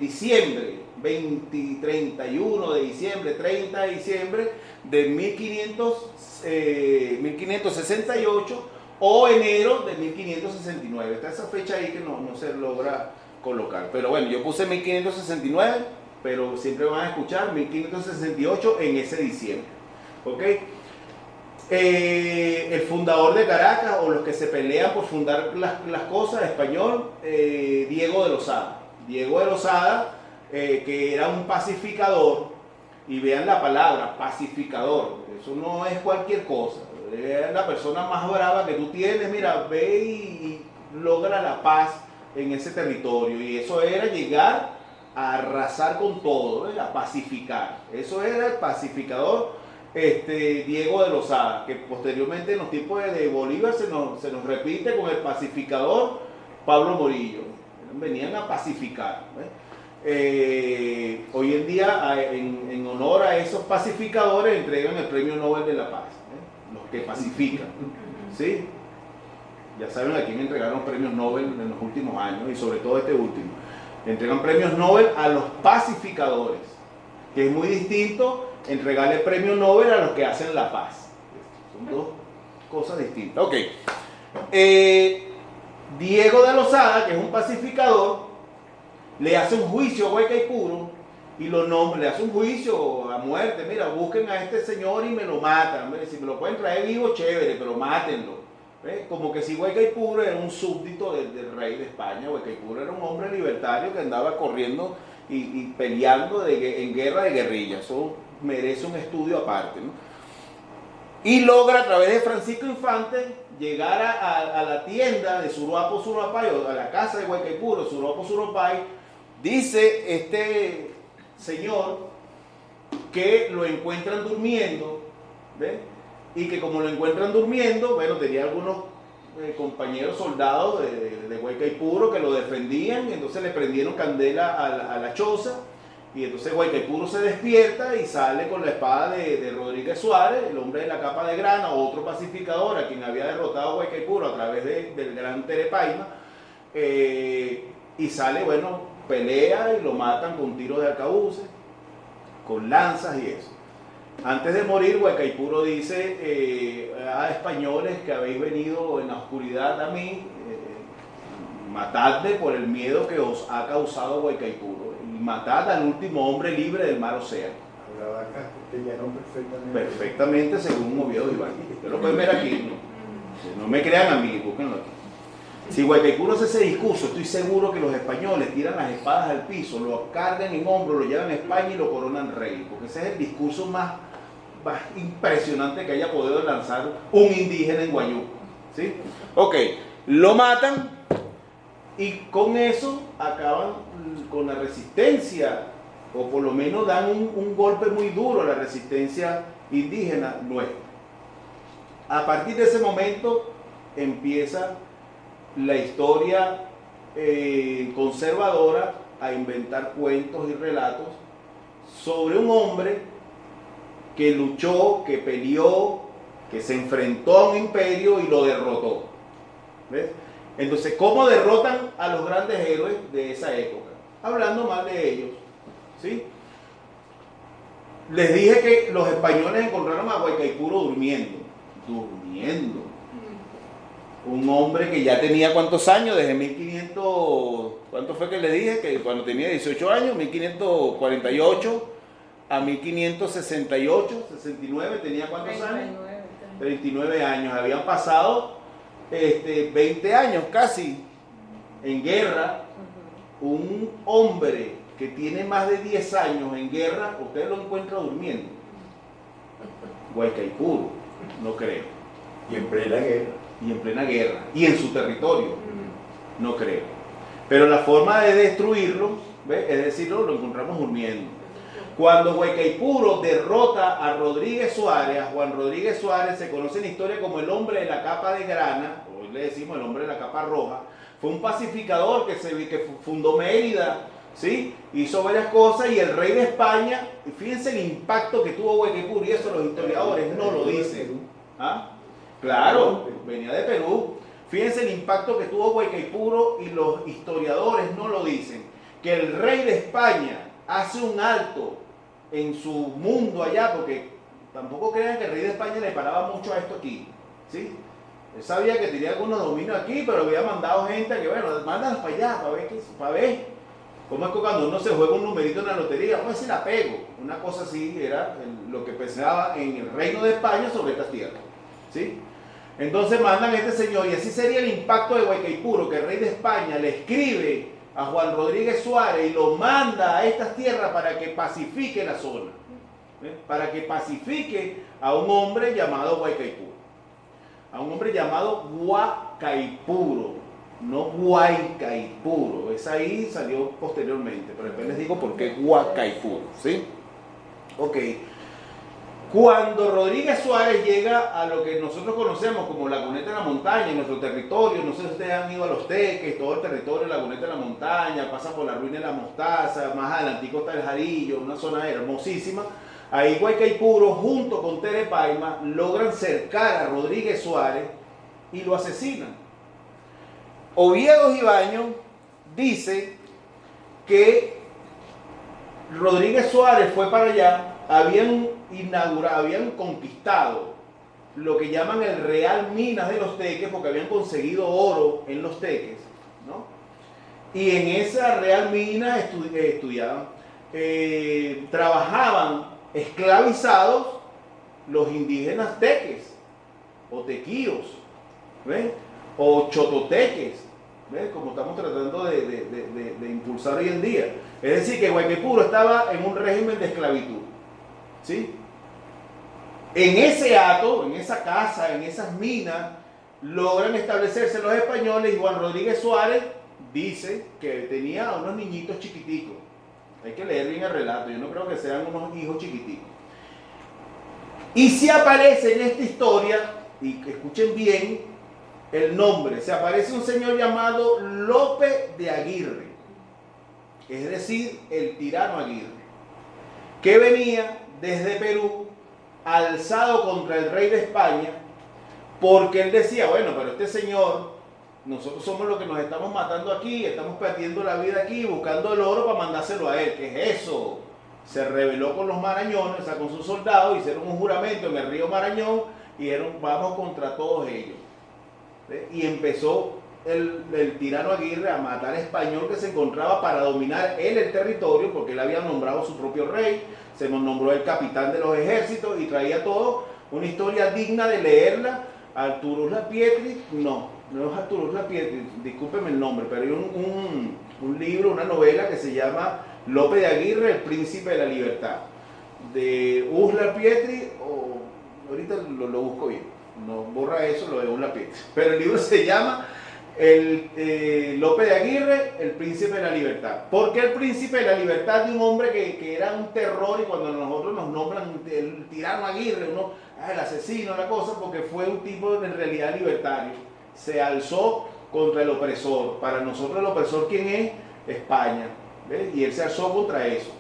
diciembre, 31 de diciembre, 30 de diciembre de 1568 o enero de 1569. Está esa fecha ahí que no se logra colocar. Pero bueno, yo puse 1569, pero siempre van a escuchar 1568 en ese diciembre. ¿Ok? El fundador de Caracas, o los que se pelean por fundar las cosas, español, Diego de Lozada. Diego de Lozada, que era un pacificador, y vean la palabra, pacificador, eso no es cualquier cosa, es la persona más brava que tú tienes. Mira, ve y logra la paz en ese territorio, y eso era llegar a arrasar con todo, a pacificar. Eso era el pacificador Diego de Lozada, que posteriormente en los tiempos de Bolívar se nos repite con el pacificador Pablo Morillo. Venían a pacificar, hoy en día, en honor a esos pacificadores, entregan el Premio Nobel de la Paz, los que pacifican, ¿sí? Ya saben a quién entregaron premios Nobel en los últimos años, y sobre todo este último. Entregan premios Nobel a los pacificadores, que es muy distinto entregarle el premio Nobel a los que hacen la paz. Son dos cosas distintas. Ok. Diego de Lozada, que es un pacificador, le hace un juicio a Guaycaipuro y lo nombra, le hace un juicio a muerte. Mira, busquen a este señor y me lo matan. Si me lo pueden traer vivo, chévere, pero mátenlo. Como que si Guaycaipuro era un súbdito del rey de España. Guaycaipuro era un hombre libertario que andaba corriendo y peleando en guerra de guerrilla. Eso merece un estudio aparte, ¿no? Y logra a través de Francisco Infante llegar a la tienda de Suruapo Suruapay, o a la casa de Guaycaipuro, Suruapo Suruapay. Dice este señor que lo encuentran durmiendo, ¿ves? Y que como lo encuentran durmiendo, bueno, tenía algunos compañeros soldados de Guaycaipuro que lo defendían, y entonces le prendieron candela a la choza, y entonces Guaycaipuro se despierta y sale con la espada de Rodríguez Suárez, el hombre de la capa de grana, otro pacificador a quien había derrotado a Guaycaipuro a través del gran Terepaima, y sale, bueno, pelea y lo matan con tiros de arcabuces, con lanzas y eso. Antes de morir, Guaycaipuro dice a españoles que habéis venido en la oscuridad a mí, matadme por el miedo que os ha causado Guaycaipuro, y matad al último hombre libre del mar Océano. Hablaba castellano perfectamente. Perfectamente, según Oviedo Ibáñez. Ustedes lo pueden ver aquí, no me crean a mí, búsquenlo aquí. Si Guaycaipuro hace ese discurso, estoy seguro que los españoles tiran las espadas al piso, lo cargan en hombros, lo llevan a España y lo coronan rey, porque ese es el discurso más impresionante que haya podido lanzar un indígena en Guayú. ¿Sí? Ok, lo matan y con eso acaban con la resistencia, o por lo menos dan un golpe muy duro a la resistencia indígena nuestra. A partir de ese momento empieza la historia conservadora a inventar cuentos y relatos sobre un hombre que luchó, que peleó, que se enfrentó a un imperio y lo derrotó. ¿Ves? Entonces, ¿cómo derrotan a los grandes héroes de esa época? Hablando mal de ellos. ¿Sí? Les dije que los españoles encontraron a Guaycaipuro durmiendo. Un hombre que ya tenía ¿cuántos años? Desde 1500, ¿cuánto fue que le dije? Que cuando tenía 18 años, 1548 a 1568, 69, ¿tenía cuántos años? 39 años. Habían pasado 20 años casi en guerra. Un hombre que tiene más de 10 años en guerra, usted lo encuentra durmiendo. Guaycaipuro, no creo. Y en plena guerra. Y en plena guerra. Y en su territorio, no creo. Pero la forma de destruirlo, ¿ves? Es decir, lo encontramos durmiendo. Cuando Guaycaipuro derrota a Rodríguez Suárez, a Juan Rodríguez Suárez, se conoce en la historia como el hombre de la capa de grana, hoy le decimos el hombre de la capa roja. Fue un pacificador que fundó Mérida, ¿sí? Hizo varias cosas, y el rey de España, fíjense el impacto que tuvo Guaycaipuro, y eso los historiadores no lo dicen. ¿Ah? Claro, venía de Perú. Fíjense el impacto que tuvo Guaycaipuro, y los historiadores no lo dicen. Que el rey de España hace un alto en su mundo allá, porque tampoco crean que el rey de España le paraba mucho a esto aquí, ¿sí? Él sabía que tenía algunos dominios aquí, pero había mandado gente que, bueno, mándalos para allá, para ver cómo es que cuando uno se juega un numerito en la lotería, vamos a ver si la pego. Una cosa así era lo que pensaba en el reino de España sobre estas tierras, ¿sí? Entonces mandan a este señor, y así sería el impacto de Guaycaipuro, que el rey de España le escribe a Juan Rodríguez Suárez y lo manda a estas tierras para que pacifique la zona, para que pacifique a un hombre llamado Guaycaipuro, a un hombre llamado Guacaipuro, no Guaycaipuro. Esa ahí salió posteriormente, pero después les digo por qué Guacaipuro, ¿sí? Ok. Cuando Rodríguez Suárez llega a lo que nosotros conocemos como Laguneta de la Montaña, en nuestro territorio, no sé si ustedes han ido a Los Teques, todo el territorio de Laguneta de la Montaña, pasa por la ruina de la Mostaza, más adelantico está el Jarillo, una zona hermosísima. Ahí Guaycaipuro, junto con Tere Paima, logran cercar a Rodríguez Suárez y lo asesinan. Oviedo Ibañez dice que Rodríguez Suárez fue para allá, habían conquistado lo que llaman el Real Minas de Los Teques, porque habían conseguido oro en Los Teques, ¿no? Y en esa Real Minas estudiaban, trabajaban esclavizados los indígenas teques, o tequíos, ¿ves? O chototeques, ¿ves? Como estamos tratando de impulsar hoy en día. Es decir, que Guaycaipuro estaba en un régimen de esclavitud, ¿sí? En ese hato, en esa casa, en esas minas, logran establecerse los españoles, y Juan Rodríguez Suárez dice que tenía a unos niñitos chiquiticos. Hay que leer bien el relato, yo no creo que sean unos hijos chiquiticos. Y si aparece en esta historia, y escuchen bien el nombre, se aparece un señor llamado Lope de Aguirre, es decir, el tirano Aguirre, que venía desde Perú alzado contra el rey de España, porque él decía, bueno, pero este señor, nosotros somos los que nos estamos matando aquí, estamos perdiendo la vida aquí, buscando el oro para mandárselo a él. ¿Qué es eso? Se rebeló con los marañones, o sea, con sus soldados, hicieron un juramento en el río Marañón y dijeron, vamos contra todos ellos. Y empezó el tirano Aguirre a matar español que se encontraba para dominar él el territorio, porque él había nombrado su propio rey, se nos nombró el capitán de los ejércitos y traía todo, una historia digna de leerla. Arturo Lapietri, no, no es Arturo Uslar Pietri, discúlpeme el nombre, pero hay un libro, una novela que se llama Lope de Aguirre, El Príncipe de la Libertad, de Uslar Pietri, o ahorita lo busco bien, no borra eso, lo de Uslar Pietri, pero el libro se llama Lope de Aguirre, El Príncipe de la Libertad. ¿Por qué el Príncipe de la Libertad de un hombre que era un terror, y cuando nosotros nos nombran el tirano Aguirre, el asesino, la cosa? Porque fue un tipo en realidad libertario, se alzó contra el opresor. Para nosotros el opresor, ¿quién es? España, ¿ves? Y él se alzó contra eso.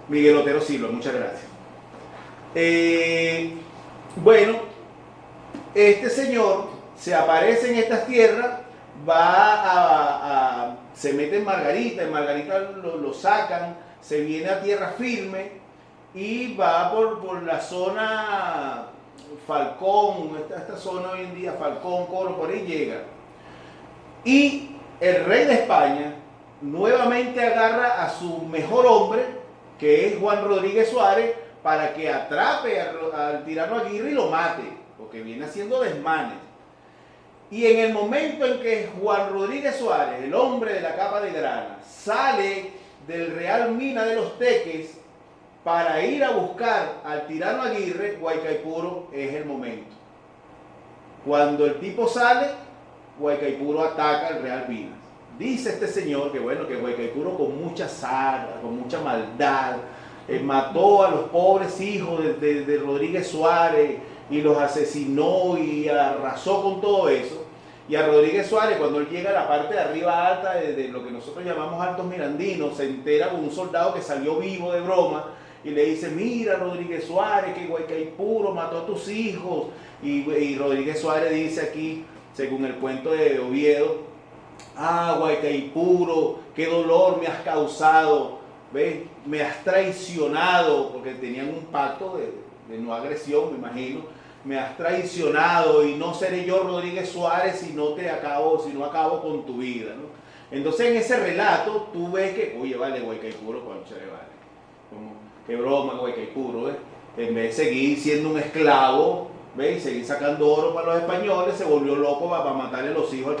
Miguel Otero Silva, muchas gracias. Bueno, este señor se aparece en estas tierras, se mete en Margarita lo sacan, se viene a tierra firme y va por la zona Falcón, esta zona hoy en día, Falcón, Coro, por ahí llega. Y el rey de España nuevamente agarra a su mejor hombre, que es Juan Rodríguez Suárez, para que atrape al tirano Aguirre y lo mate, porque viene haciendo desmanes. Y en el momento en que Juan Rodríguez Suárez, el hombre de la capa de grana, sale del Real Mina de los Teques para ir a buscar al tirano Aguirre, Guaycaipuro es el momento. Cuando el tipo sale, Guaycaipuro ataca al Real Minas. Dice este señor que bueno, que Guaycaipuro con mucha saga, con mucha maldad, mató a los pobres hijos de Rodríguez Suárez y los asesinó y arrasó con todo eso. Y a Rodríguez Suárez, cuando él llega a la parte de arriba alta de lo que nosotros llamamos Altos Mirandinos, se entera con un soldado que salió vivo de broma y le dice: mira, Rodríguez Suárez, que Guaycaipuro mató a tus hijos. Y Rodríguez Suárez dice aquí, según el cuento de Oviedo: ah, Guaycaipuro, qué dolor me has causado, ¿ves? Me has traicionado, porque tenían un pacto de no agresión, me imagino. Me has traicionado y no seré yo, Rodríguez Suárez, si no acabo con tu vida, ¿no? Entonces en ese relato tú ves que, oye, vale, Guaycaipuro, conchale, vale, como, qué broma, Guaycaipuro, ¿ves? En vez de seguir siendo un esclavo, ¿ves? Y seguir sacando oro para los españoles, se volvió loco para matarle los hijos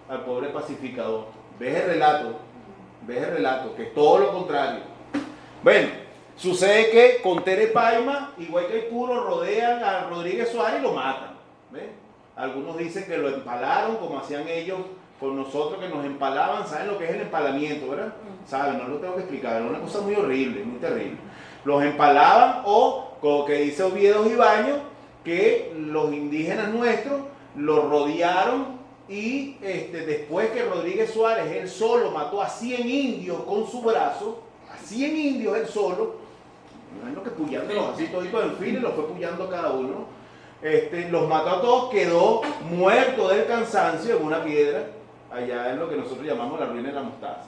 al pobre pacificador. ¿Ves el relato? Que es todo lo contrario. Bueno, sucede que con Tere Paima y Guaycaipuro rodean a Rodríguez Suárez y lo matan. ¿Ves? Algunos dicen que lo empalaron, como hacían ellos con nosotros, que nos empalaban. ¿Saben lo que es el empalamiento, verdad? ¿Saben? No lo tengo que explicar, es una cosa muy horrible, muy terrible. Los empalaban, o como que dice Oviedo Ibaño, que los indígenas nuestros los rodearon y después que Rodríguez Suárez él solo mató a 100 indios con su brazo, a 100 indios él solo, imagino que puyándolos así toditos en fila y los fue puyando cada uno, los mató a todos, quedó muerto del cansancio en una piedra, allá en lo que nosotros llamamos la ruina de la mostaza.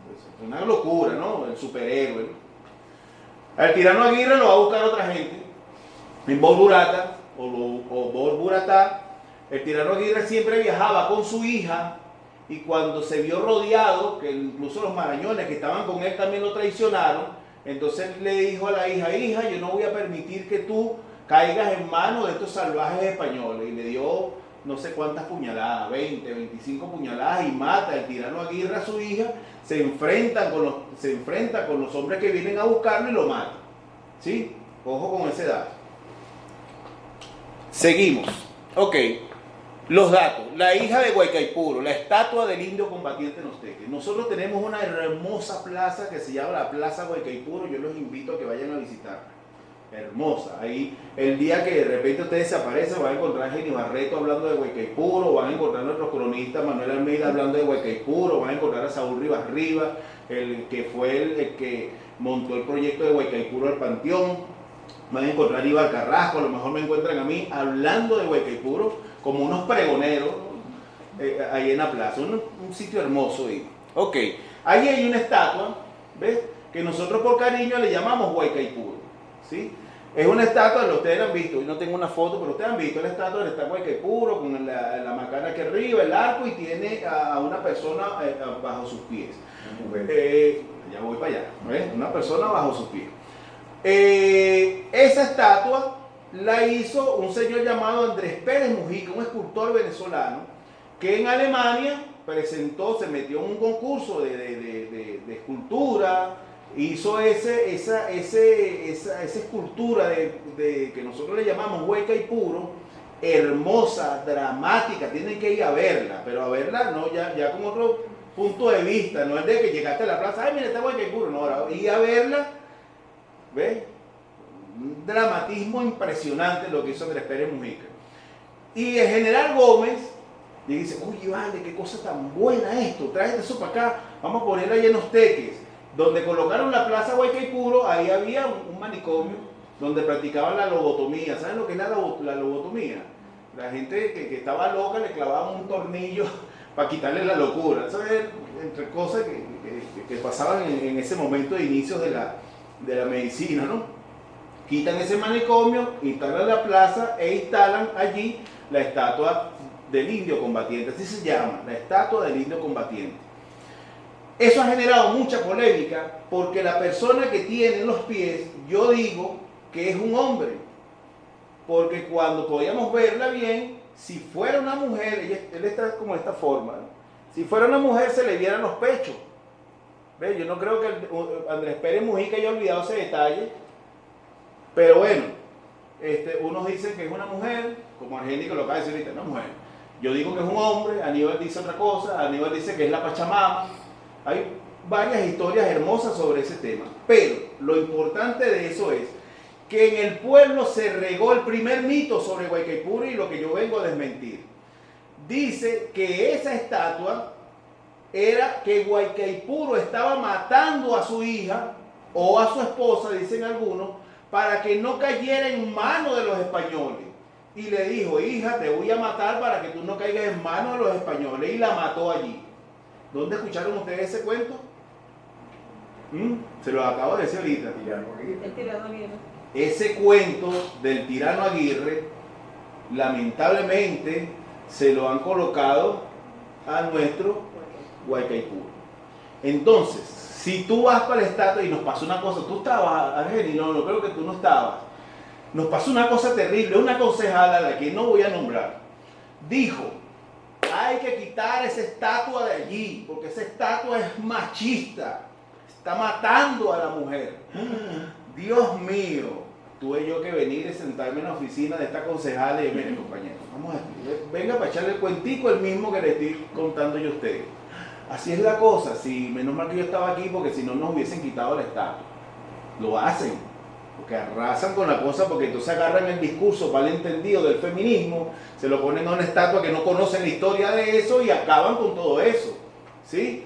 Es una locura, ¿no? El superhéroe, ¿no? Al tirano Aguirre lo va a buscar otra gente, en Borburata o Borburatá. El tirano Aguirre siempre viajaba con su hija, y cuando se vio rodeado, que incluso los marañones que estaban con él también lo traicionaron, entonces le dijo a la hija: hija, yo no voy a permitir que tú caigas en manos de estos salvajes españoles. Y le dio no sé cuántas puñaladas, 20, 25 puñaladas, y mata el tirano Aguirre a su hija. Se enfrenta con los hombres que vienen a buscarlo y lo mata. ¿Sí? Ojo con ese dato. Seguimos. Ok. Los datos. La hija de Guaycaipuro, la estatua del indio combatiente Nosteque. Nosotros tenemos una hermosa plaza que se llama la Plaza Guaycaipuro. Yo los invito a que vayan a visitarla. Hermosa. Ahí, el día que de repente ustedes se aparecen, van a encontrar a Genio Barreto hablando de Guaycaipuro, van a encontrar a nuestro cronista Manuel Almeida hablando de Guaycaipuro, van a encontrar a Saúl Rivas Rivas, el que fue el que montó el proyecto de Guaycaipuro al Panteón. Van a encontrar a Ibar Carrasco, a lo mejor me encuentran a mí hablando de Guaycaipuro como unos pregoneros ahí en la plaza. Un sitio hermoso ahí. Ok, ahí hay una estatua, ¿ves? Que nosotros por cariño le llamamos Guaycaipuro, ¿sí? Es una estatua, ustedes la han visto, yo no tengo una foto, pero ustedes han visto la estatua del Guaycaipuro con la macana aquí arriba, el arco, y tiene a una persona bajo sus pies. Ya voy para allá, ¿ves? Una persona bajo sus pies. Esa estatua la hizo un señor llamado Andrés Pérez Mujica, un escultor venezolano, que en Alemania presentó, se metió en un concurso de escultura, hizo esa escultura que nosotros le llamamos Guaycaipuro, hermosa, dramática, tienen que ir a verla, pero a verla no ya con otro punto de vista, no es de que llegaste a la plaza, ay mira, está Guaycaipuro, no, ahora ir a verla, ¿ves? Un dramatismo impresionante lo que hizo Andrés Pérez Mujica. Y el general Gómez le dice, oye, vale, qué cosa tan buena esto, tráete eso para acá, vamos a ponerla ahí en los teques. Donde colocaron la plaza Guaycaipuro, ahí había un manicomio donde practicaban la lobotomía. ¿Saben lo que es la lobotomía? La gente que estaba loca le clavaban un tornillo para quitarle la locura. Eso es entre cosas que pasaban en ese momento de inicios de la medicina, ¿no? Quitan ese manicomio, instalan la plaza e instalan allí la estatua del indio combatiente. Así se llama, la estatua del indio combatiente. Eso ha generado mucha polémica porque la persona que tiene en los pies, yo digo que es un hombre. Porque cuando podíamos verla bien, si fuera una mujer, él está como de esta forma, ¿no? Si fuera una mujer se le vieran los pechos. ¿Ves? Yo no creo que Andrés Pérez Mujica haya olvidado ese detalle. Pero bueno, unos dicen que es una mujer, como Argénico lo acaba de decir ahorita, una mujer. Yo digo que es un hombre, Aníbal dice otra cosa, Aníbal dice que es la Pachamama. Hay varias historias hermosas sobre ese tema. Pero lo importante de eso es que en el pueblo se regó el primer mito sobre Guaycaipuro y lo que yo vengo a desmentir. Dice que esa estatua era que Guaycaipuro estaba matando a su hija o a su esposa, dicen algunos, para que no cayera en manos de los españoles. Y le dijo, hija, te voy a matar para que tú no caigas en manos de los españoles. Y la mató allí. ¿Dónde escucharon ustedes ese cuento? Se los acabo de decir ahorita. El tirano Aguirre. Ese cuento del tirano Aguirre, lamentablemente, se lo han colocado a nuestro Guaycaipuro. Entonces, si tú vas para la estatua y nos pasó una cosa, tú estabas, Argeni, no creo que tú no estabas, nos pasó una cosa terrible, una concejala a la que no voy a nombrar, dijo, hay que quitar esa estatua de allí, porque esa estatua es machista, está matando a la mujer. Dios mío, tuve yo que venir y sentarme en la oficina de esta concejala y mire, compañero, venga para echarle el cuentico el mismo que le estoy contando yo a ustedes. Así es la cosa, si menos mal que yo estaba aquí porque si no nos hubiesen quitado la estatua. Lo hacen, porque arrasan con la cosa, porque entonces agarran el discurso malentendido del feminismo, se lo ponen a una estatua que no conocen la historia de eso y acaban con todo eso. ¿Sí?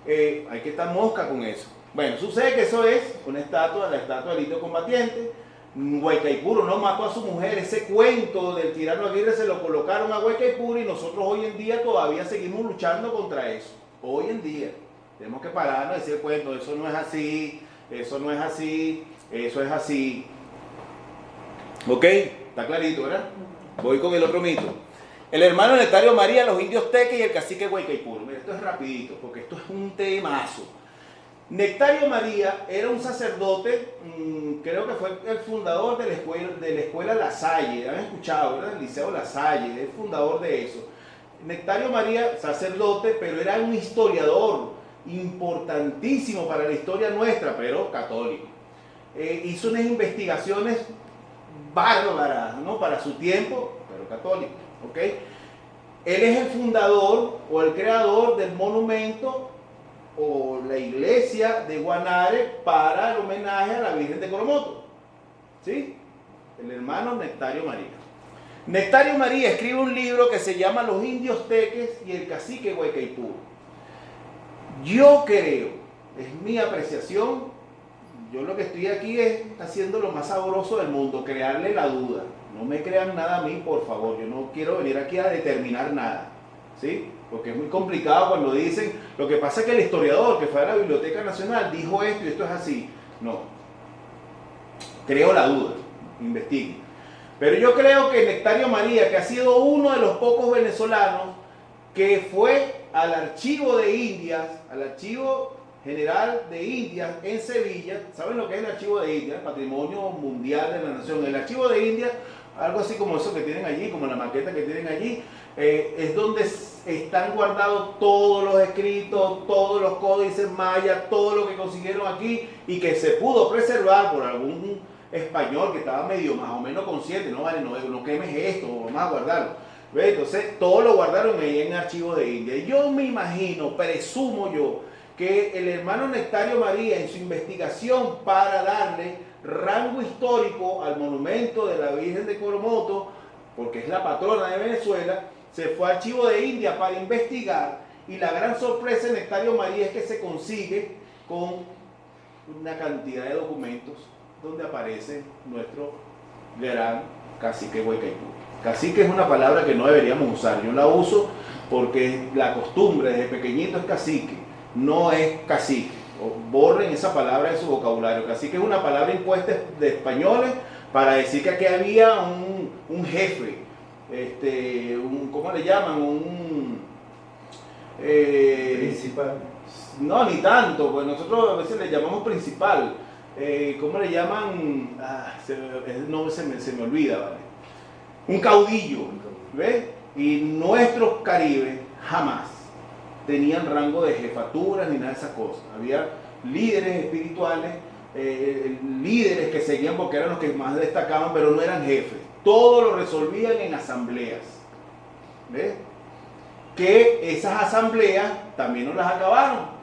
Hay que estar mosca con eso. Bueno, sucede que eso es una estatua, la estatua del indio combatiente. Guaycaipuro no mató a su mujer, ese cuento del tirano Aguirre se lo colocaron a Guaycaipuro y nosotros hoy en día todavía seguimos luchando contra eso. Hoy en día tenemos que pararnos y decir, cuento, eso no es así, eso no es así, eso es así. ¿Ok? Está clarito, ¿verdad? Voy con el otro mito. El hermano Nectario María, los indios teques y el cacique Guaycaipuro. Mira, esto es rapidito, porque esto es un temazo. Nectario María era un sacerdote, creo que fue el fundador de la escuela La Salle, ¿han escuchado, verdad? El Liceo La Salle, es fundador de eso. Nectario María, sacerdote, pero era un historiador importantísimo para la historia nuestra, pero católico. Hizo unas investigaciones bárbaras, ¿no? Para su tiempo, pero católico, ¿ok? Él es el fundador o el creador del monumento o la iglesia de Guanare para el homenaje a la Virgen de Coromoto. ¿Sí? El hermano Nectario María. Nectario María escribe un libro que se llama Los indios teques y el cacique Guaycaipuro. Yo creo, es mi apreciación, yo lo que estoy aquí es haciendo lo más sabroso del mundo, crearle la duda. No me crean nada a mí, por favor, yo no quiero venir aquí a determinar nada, ¿sí? Porque es muy complicado cuando dicen, lo que pasa es que el historiador que fue a la Biblioteca Nacional dijo esto y esto es así. No, creo la duda, investiguen. Pero yo creo que Nectario María, que ha sido uno de los pocos venezolanos que fue al archivo de Indias, al archivo General de Indias en Sevilla. ¿Saben lo que es el Archivo de Indias? Patrimonio Mundial de la Nación. El Archivo de Indias, algo así como eso que tienen allí, como la maqueta que tienen allí, es donde están guardados todos los escritos, todos los códices mayas, todo lo que consiguieron aquí y que se pudo preservar por algún español que estaba medio más o menos consciente. No vale, no quemes esto, vamos a guardarlo. ¿Ve? Entonces todo lo guardaron ahí en el Archivo de Indias. Yo me imagino, presumo yo, que el hermano Nectario María en su investigación para darle rango histórico al monumento de la Virgen de Coromoto, porque es la patrona de Venezuela, se fue al Archivo de India para investigar, y la gran sorpresa de Nectario María es que se consigue con una cantidad de documentos donde aparece nuestro gran cacique Guaycaipuro. Cacique es una palabra que no deberíamos usar, yo la uso porque la costumbre desde pequeñito es cacique, no es cacique. Borren esa palabra de su vocabulario. Cacique es una palabra impuesta de españoles para decir que aquí había un jefe, ¿cómo le llaman? Principal. No, ni tanto, pues nosotros a veces le llamamos principal. ¿Cómo le llaman? Se me olvida, ¿vale? Un caudillo, ¿ves? Y nuestros caribes jamás tenían rango de jefaturas ni nada de esas cosas. Había líderes espirituales, líderes que seguían porque eran los que más destacaban, pero no eran jefes. Todo lo resolvían en asambleas. ¿Ves? Que esas asambleas también nos las acabaron.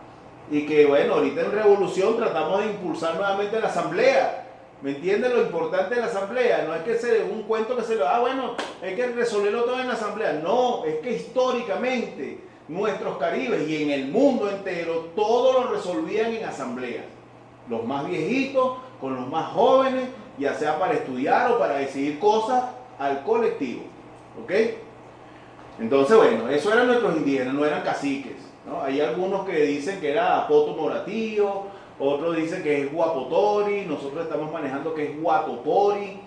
Y que bueno, ahorita en Revolución tratamos de impulsar nuevamente la asamblea. ¿Me entienden lo importante de la asamblea? No es que sea un cuento que se lo... bueno, hay que resolverlo todo en la asamblea. No, es que históricamente nuestros caribes y en el mundo entero todo lo resolvían en asambleas. Los más viejitos con los más jóvenes, ya sea para estudiar o para decidir cosas al colectivo. ¿Ok? Entonces, bueno, eso eran nuestros indígenas, no eran caciques, ¿no? Hay algunos que dicen que era Poto Moratío, otros dicen que es Guapotori, nosotros estamos manejando que es Guatopori.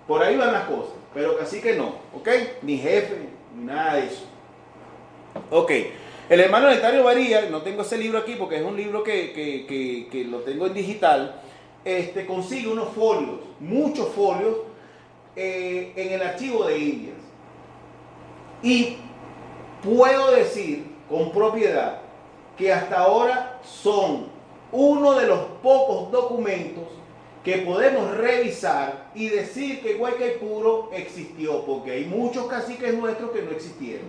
Por ahí van las cosas, pero cacique no, ¿ok? Ni jefe, ni nada de eso. Ok, el hermano Nectario María, no tengo ese libro aquí porque es un libro que lo tengo en digital, consigue unos folios, muchos folios, en el Archivo de Indias. Y puedo decir con propiedad que hasta ahora son uno de los pocos documentos que podemos revisar y decir que Guaycaipuro existió, porque hay muchos caciques nuestros que no existieron,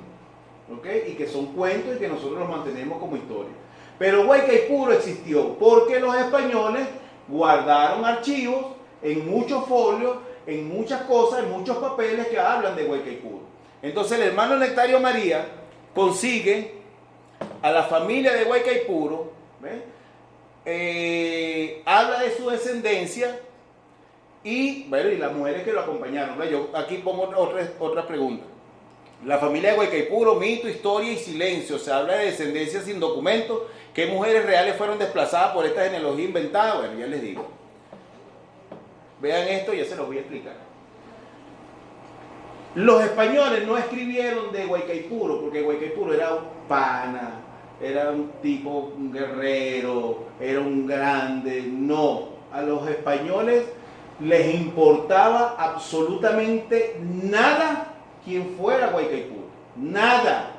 ¿ok? Y que son cuentos y que nosotros los mantenemos como historia. Pero Guaycaipuro existió porque los españoles guardaron archivos en muchos folios, en muchas cosas, en muchos papeles que hablan de Guaycaipuro. Entonces el hermano Nectario María consigue a la familia de Guaycaipuro, ¿ves? Habla de su descendencia y, bueno, y las mujeres que lo acompañaron, ¿no? Yo aquí pongo otra pregunta. La familia de Guaycaipuro, mito, historia y silencio. Se habla de descendencia sin documentos. ¿Qué mujeres reales fueron desplazadas por esta genealogía inventada? Bueno, ya les digo. Vean esto, ya se los voy a explicar. Los españoles no escribieron de Guaycaipuro porque Guaycaipuro era un pana, era un tipo, un guerrero, era un grande. No, a los españoles les importaba absolutamente nada quien fuera Guaycaipuro. Nada.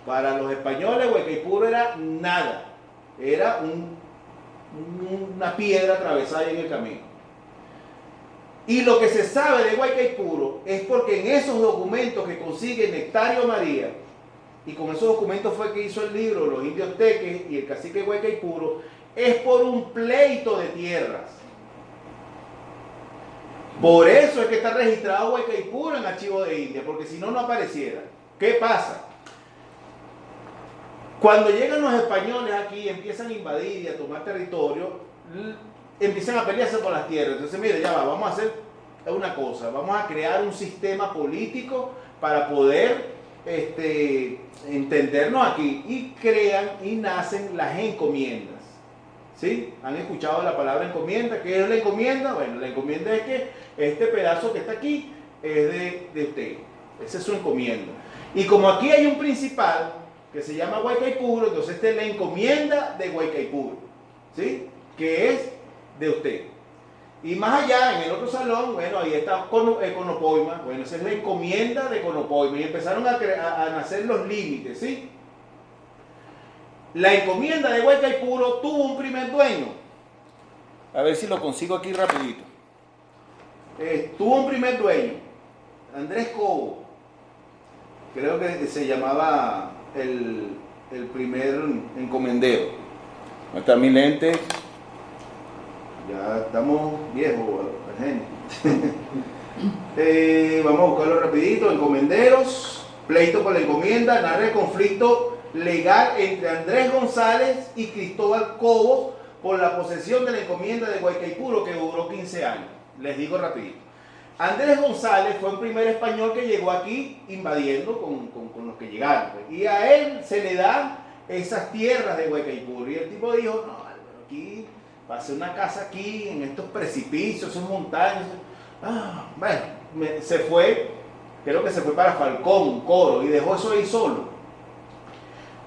Para los españoles Guaycaipuro era nada. Era una piedra atravesada en el camino. Y lo que se sabe de Guaycaipuro es porque en esos documentos que consigue Nectario María, y con esos documentos fue que hizo el libro Los Indios Teques y el cacique Guaycaipuro, es por un pleito de tierras. Por eso es que está registrado Guaycaipuro en Archivo de India, porque si no, no apareciera. ¿Qué pasa? Cuando llegan los españoles aquí, empiezan a invadir y a tomar territorio, empiezan a pelearse por las tierras. Entonces, mire, ya va, vamos a hacer una cosa, vamos a crear un sistema político para poder entendernos aquí, y crean y nacen las encomiendas. ¿Sí? ¿Han escuchado la palabra encomienda? ¿Qué es la encomienda? Bueno, la encomienda es que este pedazo que está aquí es de usted. Esa es su encomienda. Y como aquí hay un principal, que se llama Guaycaipuro, entonces esta es la encomienda de Guaycaipuro, ¿sí? Que es de usted. Y más allá, en el otro salón, bueno, ahí está Conopoima, bueno, esa es la encomienda de Conopoima, y empezaron a nacer los límites, ¿sí? La encomienda de Guaycaipuro tuvo un primer dueño. A ver si lo consigo aquí rapidito. Tuvo un primer dueño, Andrés Cobo. Creo que se llamaba el primer encomendero. ¿Dónde está mi lente? Ya estamos viejos, gente. Vamos a buscarlo rapidito. Encomenderos, pleito por la encomienda, narra el conflicto legal entre Andrés González y Cristóbal Cobos por la posesión de la encomienda de Guaycaipuro, que duró 15 años. Les digo rapidito. Andrés González fue el primer español que llegó aquí invadiendo con los que llegaron. Y a él se le dan esas tierras de Guaycaipuro. Y el tipo dijo, no, Álvaro, aquí va a ser una casa aquí, en estos precipicios, son montañas. Bueno, se fue, creo que se fue para Falcón, Coro, y dejó eso ahí solo.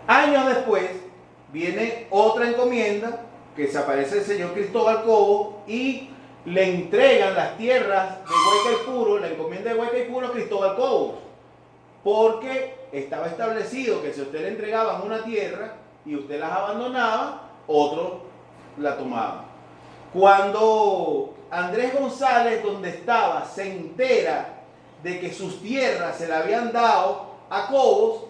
Años después viene otra encomienda, que se aparece el señor Cristóbal Cobo y le entregan las tierras de Guaycaipuro, la encomienda de Guaycaipuro a Cristóbal Cobos, porque estaba establecido que si usted le entregaban una tierra y usted las abandonaba, otro la tomaba. Cuando Andrés González, donde estaba, se entera de que sus tierras se le habían dado a Cobos,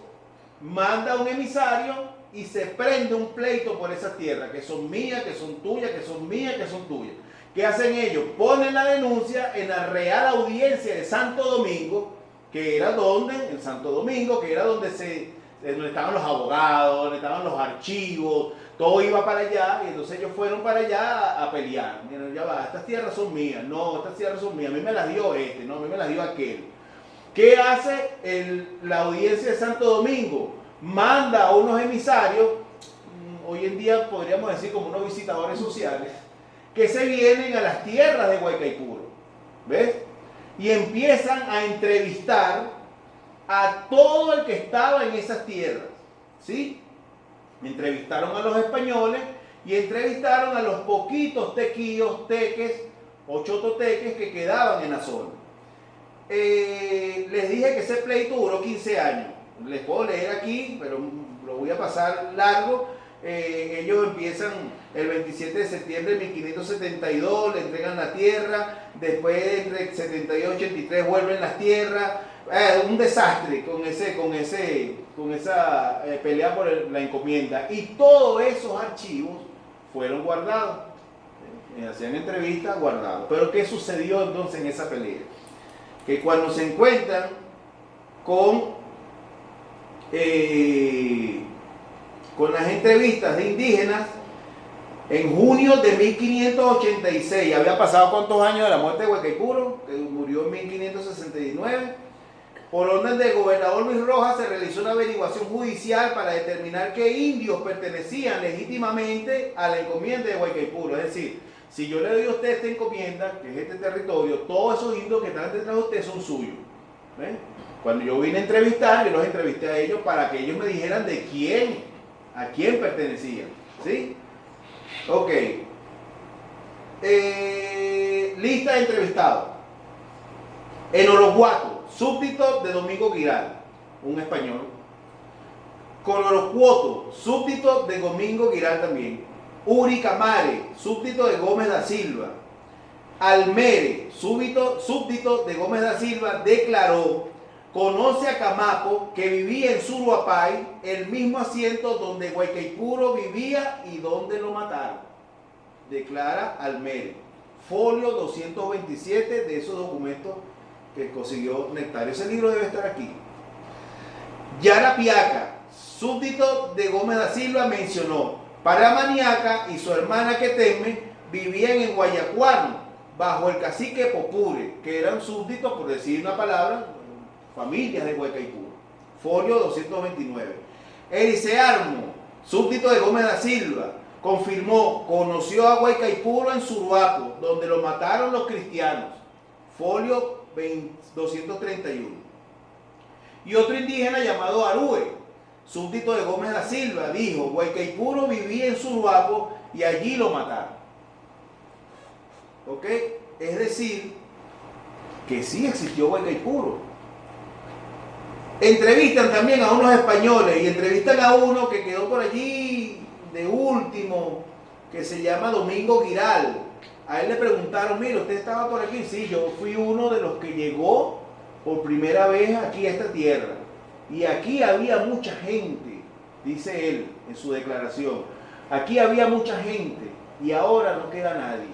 manda un emisario y se prende un pleito por esas tierras, que son mías, que son tuyas, que son mías, que son tuyas. ¿Qué hacen ellos? Ponen la denuncia en la Real Audiencia de Santo Domingo, que era donde, en Santo Domingo, que era donde estaban los abogados, donde estaban los archivos, todo iba para allá, y entonces ellos fueron para allá a pelear. Miren, ya va, estas tierras son mías, no, estas tierras son mías, a mí me las dio no, a mí me las dio aquel. ¿Qué hace la Audiencia de Santo Domingo? Manda a unos emisarios, hoy en día podríamos decir como unos visitadores sociales, que se vienen a las tierras de Guaycaipuro, ¿ves? Y empiezan a entrevistar a todo el que estaba en esas tierras, ¿sí? Entrevistaron a los españoles y entrevistaron a los poquitos tequillos, teques o chototeques que quedaban en la zona. Les dije que ese pleito duró 15 años. Les puedo leer aquí, pero lo voy a pasar largo. Ellos empiezan el 27 de septiembre de 1572, le entregan la tierra, después entre 72 y 83 vuelven las tierras. Un desastre con esa pelea por la encomienda, y todos esos archivos fueron guardados. Hacían entrevistas, guardados. Pero ¿qué sucedió entonces en esa pelea? Que cuando se encuentran con las entrevistas de indígenas, en junio de 1586, había pasado ¿cuántos años de la muerte de Guaycaipuro? Que murió en 1569. Por orden del gobernador Luis Rojas se realizó una averiguación judicial para determinar qué indios pertenecían legítimamente a la encomienda de Guaycaipuro. Es decir, si yo le doy a usted esta encomienda, que es este territorio, todos esos indios que están detrás de usted son suyos. ¿Ven? Cuando yo vine a entrevistar, yo los entrevisté a ellos para que ellos me dijeran a quién pertenecían. ¿Sí? Ok. Lista de entrevistados. En Oroguato, súbdito de Domingo Giral, un español. Colorocuoto, súbdito de Domingo Giral también. Uricamare, súbdito de Gómez da Silva. Almere, súbdito de Gómez da Silva, declaró: conoce a Camapo, que vivía en Suruapay, el mismo asiento donde Guaycaipuro vivía y donde lo mataron. Declara Almere. Folio 227 de esos documentos que consiguió Nectario. Ese libro debe estar aquí. Yarapiaca, súbdito de Gómez da Silva, mencionó: Paramaniaca y su hermana Queteme vivían en Guayacuarno, bajo el cacique Popure, que eran súbditos, por decir una palabra, familias de Guaycaipuro. Folio 229. Ericearmo, súbdito de Gómez da Silva, confirmó: conoció a Guaycaipuro en Suruapo, donde lo mataron los cristianos. Folio 231. Y otro indígena llamado Arue, súbdito de Gómez da Silva, dijo: Guaycaipuro vivía en Suluapo y allí lo mataron. ¿Ok? Es decir, que sí existió Guaycaipuro. Entrevistan también a unos españoles y entrevistan a uno que quedó por allí de último, que se llama Domingo Giral. A él le preguntaron: mire, ¿usted estaba por aquí? Sí, yo fui uno de los que llegó por primera vez aquí a esta tierra. Y aquí había mucha gente, dice él en su declaración. Aquí había mucha gente y ahora no queda nadie.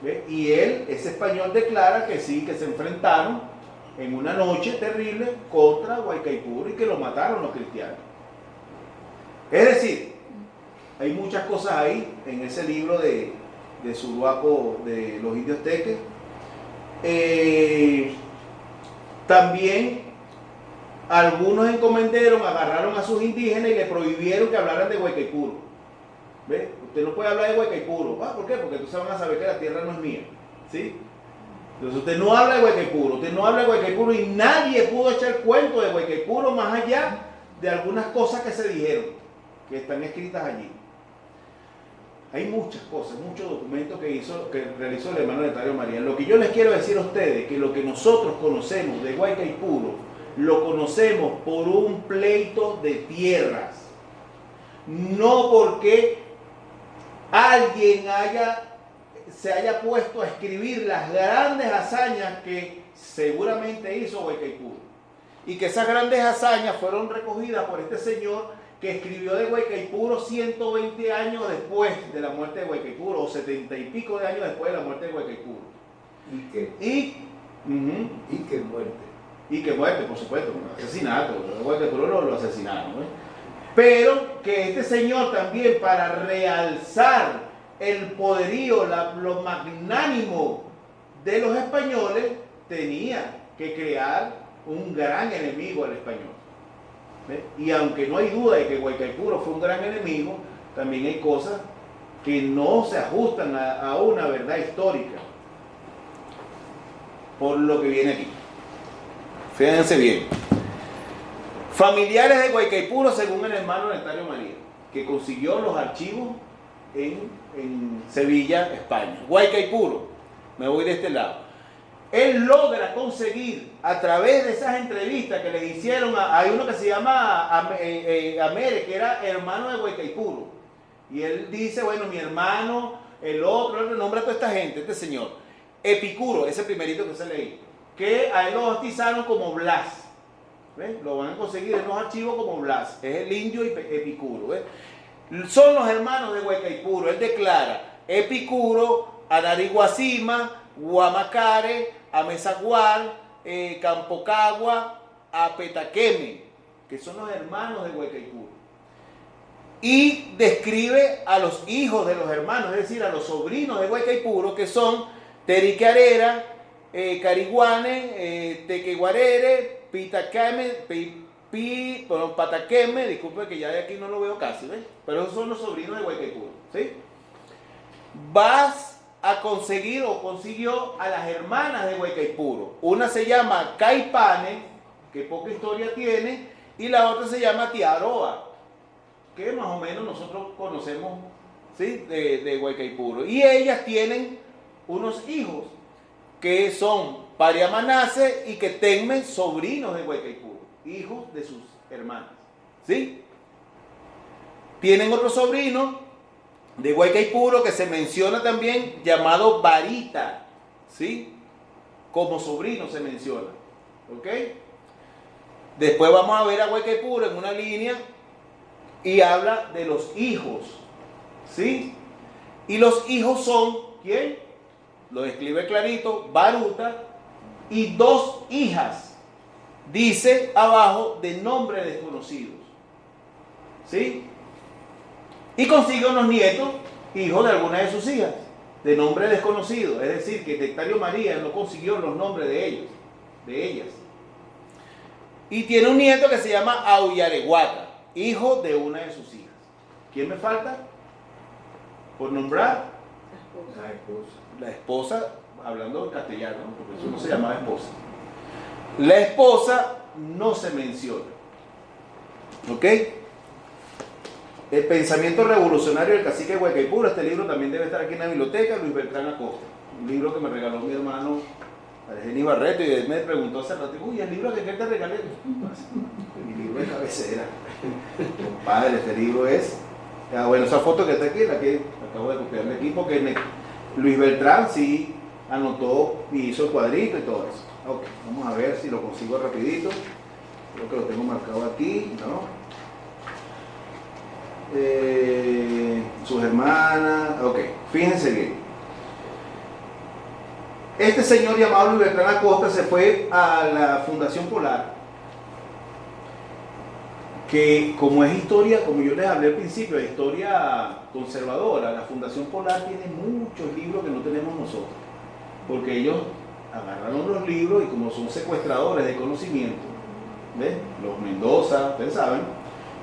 ¿Ve? Y él, ese español, declara que sí, que se enfrentaron en una noche terrible contra Guaycaipuro y que lo mataron los cristianos. Es decir, hay muchas cosas ahí en ese libro de Suluapo, de los indios teques. También algunos encomenderos agarraron a sus indígenas y le prohibieron que hablaran de Guaycaipuro. ¿Ve? Usted no puede hablar de Guaycaipuro. ¿Por qué? Porque entonces van a saber que la tierra no es mía. ¿Sí? Entonces usted no habla de Guaycaipuro, usted no habla de Guaycaipuro, y nadie pudo echar cuento de Guaycaipuro más allá de algunas cosas que se dijeron, que están escritas allí. Hay muchas cosas, muchos documentos que realizó el hermano Letario María. Lo que yo les quiero decir a ustedes, que lo que nosotros conocemos de Guaycaipuro, lo conocemos por un pleito de tierras. No porque alguien se haya puesto a escribir las grandes hazañas que seguramente hizo Guaycaipuro. Y que esas grandes hazañas fueron recogidas por este señor que escribió de Guaycaipuro 120 años después de la muerte de Guaycaipuro, o 70 y pico de años después de la muerte de Guaycaipuro. ¿Y qué muerte? Y que muerte, por supuesto, asesinato. Guaycaipuro lo asesinaron, ¿no? Pero que este señor también, para realzar el poderío, lo magnánimo de los españoles, tenía que crear un gran enemigo al español. ¿Ve? Y aunque no hay duda de que Guaycaipuro fue un gran enemigo, también hay cosas que no se ajustan a una verdad histórica. Por lo que viene aquí. Fíjense bien. Familiares de Guaycaipuro, según el hermano Letario María, que consiguió los archivos en Sevilla, España. Guaycaipuro, me voy de este lado. Él logra conseguir, a través de esas entrevistas que le hicieron, hay uno que se llama Amere, que era hermano de Guaycaipuro. Y él dice: bueno, mi hermano, el otro, nombra a toda esta gente, este señor. Epicuro, ese primerito que se leí, que a él lo bautizaron como Blas. ¿Ven? Lo van a conseguir en los archivos como Blas. Es el indio Epicuro. ¿Ven? Son los hermanos de Guaycaipuro. Él declara: Epicuro, Anariguacima, Guamacare, Amezagual, Campocagua, Apetaqueme, que son los hermanos de Guaycaipuro. Y describe a los hijos de los hermanos, es decir, a los sobrinos de Guaycaipuro, que son Teriquearera, Cariguane, Tequeguarere, Pataqueme, disculpe que ya de aquí no lo veo casi, ¿ves? Pero esos son los sobrinos de Guaycaipuro, ¿sí? Vas a conseguir, o consiguió, a las hermanas de Guaycaipuro. Una se llama Caipane, que poca historia tiene, y la otra se llama Tiaroa, que más o menos nosotros conocemos, ¿sí? de Guaycaipuro. Y ellas tienen unos hijos que son Pariamanase y Quetenme, sobrinos de Guaycaipuro, hijos de sus hermanas, ¿sí? Tienen otro sobrino de Guaycaipuro que se menciona también, llamado Varita, ¿sí? Como sobrino se menciona, ¿ok? Después vamos a ver a Guaycaipuro en una línea y habla de los hijos, ¿sí? Y los hijos son, ¿quién? Lo describe clarito: Baruta y dos hijas, dice abajo, de nombres desconocidos, ¿sí? Y consigue unos nietos, hijos de alguna de sus hijas, de nombre desconocido. Es decir, que Letario María no consiguió los nombres de ellas. Y tiene un nieto que se llama Auyareguata, hijo de una de sus hijas. ¿Quién me falta por nombrar? La esposa, hablando en castellano, porque eso no se llamaba esposa. La esposa no se menciona. ¿Ok? El pensamiento revolucionario del cacique Guaycaipuro. Este libro también debe estar aquí en la biblioteca. Luis Beltrán Acosta. Un libro que me regaló mi hermano Argenis Barreto, y él me preguntó hace rato, uy, el libro que te regalé. Mi libro de cabecera. Compadre, este libro es... bueno, esa foto que está aquí, la que acabo de copiar de aquí, porque Luis Beltrán sí anotó y hizo el cuadrito y todo eso. Ok, vamos a ver si lo consigo rapidito. Creo que lo tengo marcado aquí, ¿no? Sus hermanas, ok, fíjense bien. Este señor llamado Luis Beltrán Acosta se fue a la Fundación Polar, que como es historia, como yo les hablé al principio, es historia conservadora. La Fundación Polar tiene muchos libros que no tenemos nosotros, porque ellos agarraron los libros y como son secuestradores de conocimiento, ¿ves? Los Mendoza, ustedes saben,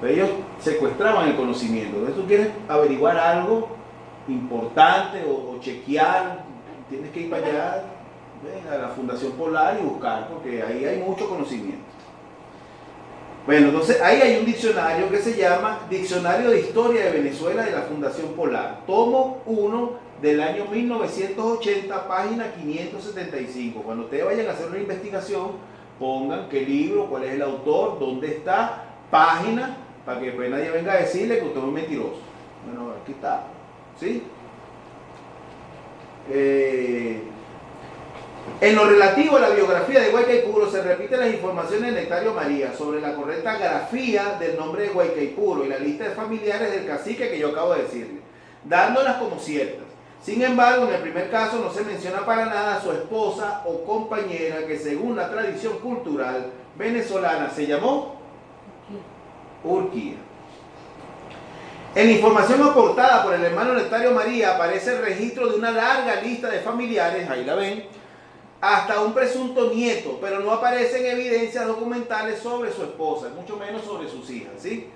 ellos secuestraban el conocimiento. Entonces tú quieres averiguar algo importante o chequear, tienes que ir para allá, ¿ves? A la Fundación Polar y buscar, porque ahí hay mucho conocimiento. Bueno, entonces ahí hay un diccionario que se llama Diccionario de Historia de Venezuela de la Fundación Polar, tomo 1 del año 1980, página 575. Cuando ustedes vayan a hacer una investigación, pongan qué libro, cuál es el autor, dónde está, página, para que después nadie venga a decirle que usted es un mentiroso. Bueno, aquí está, ¿sí? En lo relativo a la biografía de Guaycaipuro se repiten las informaciones de Nectario María sobre la correcta grafía del nombre de Guaycaipuro y la lista de familiares del cacique que yo acabo de decirle, dándolas como ciertas. Sin embargo, en el primer caso no se menciona para nada a su esposa o compañera, que según la tradición cultural venezolana se llamó Urquía. En la información aportada por el hermano Nectario María aparece el registro de una larga lista de familiares, ahí la ven, hasta un presunto nieto, pero no aparecen evidencias documentales sobre su esposa, mucho menos sobre sus hijas, ¿sí?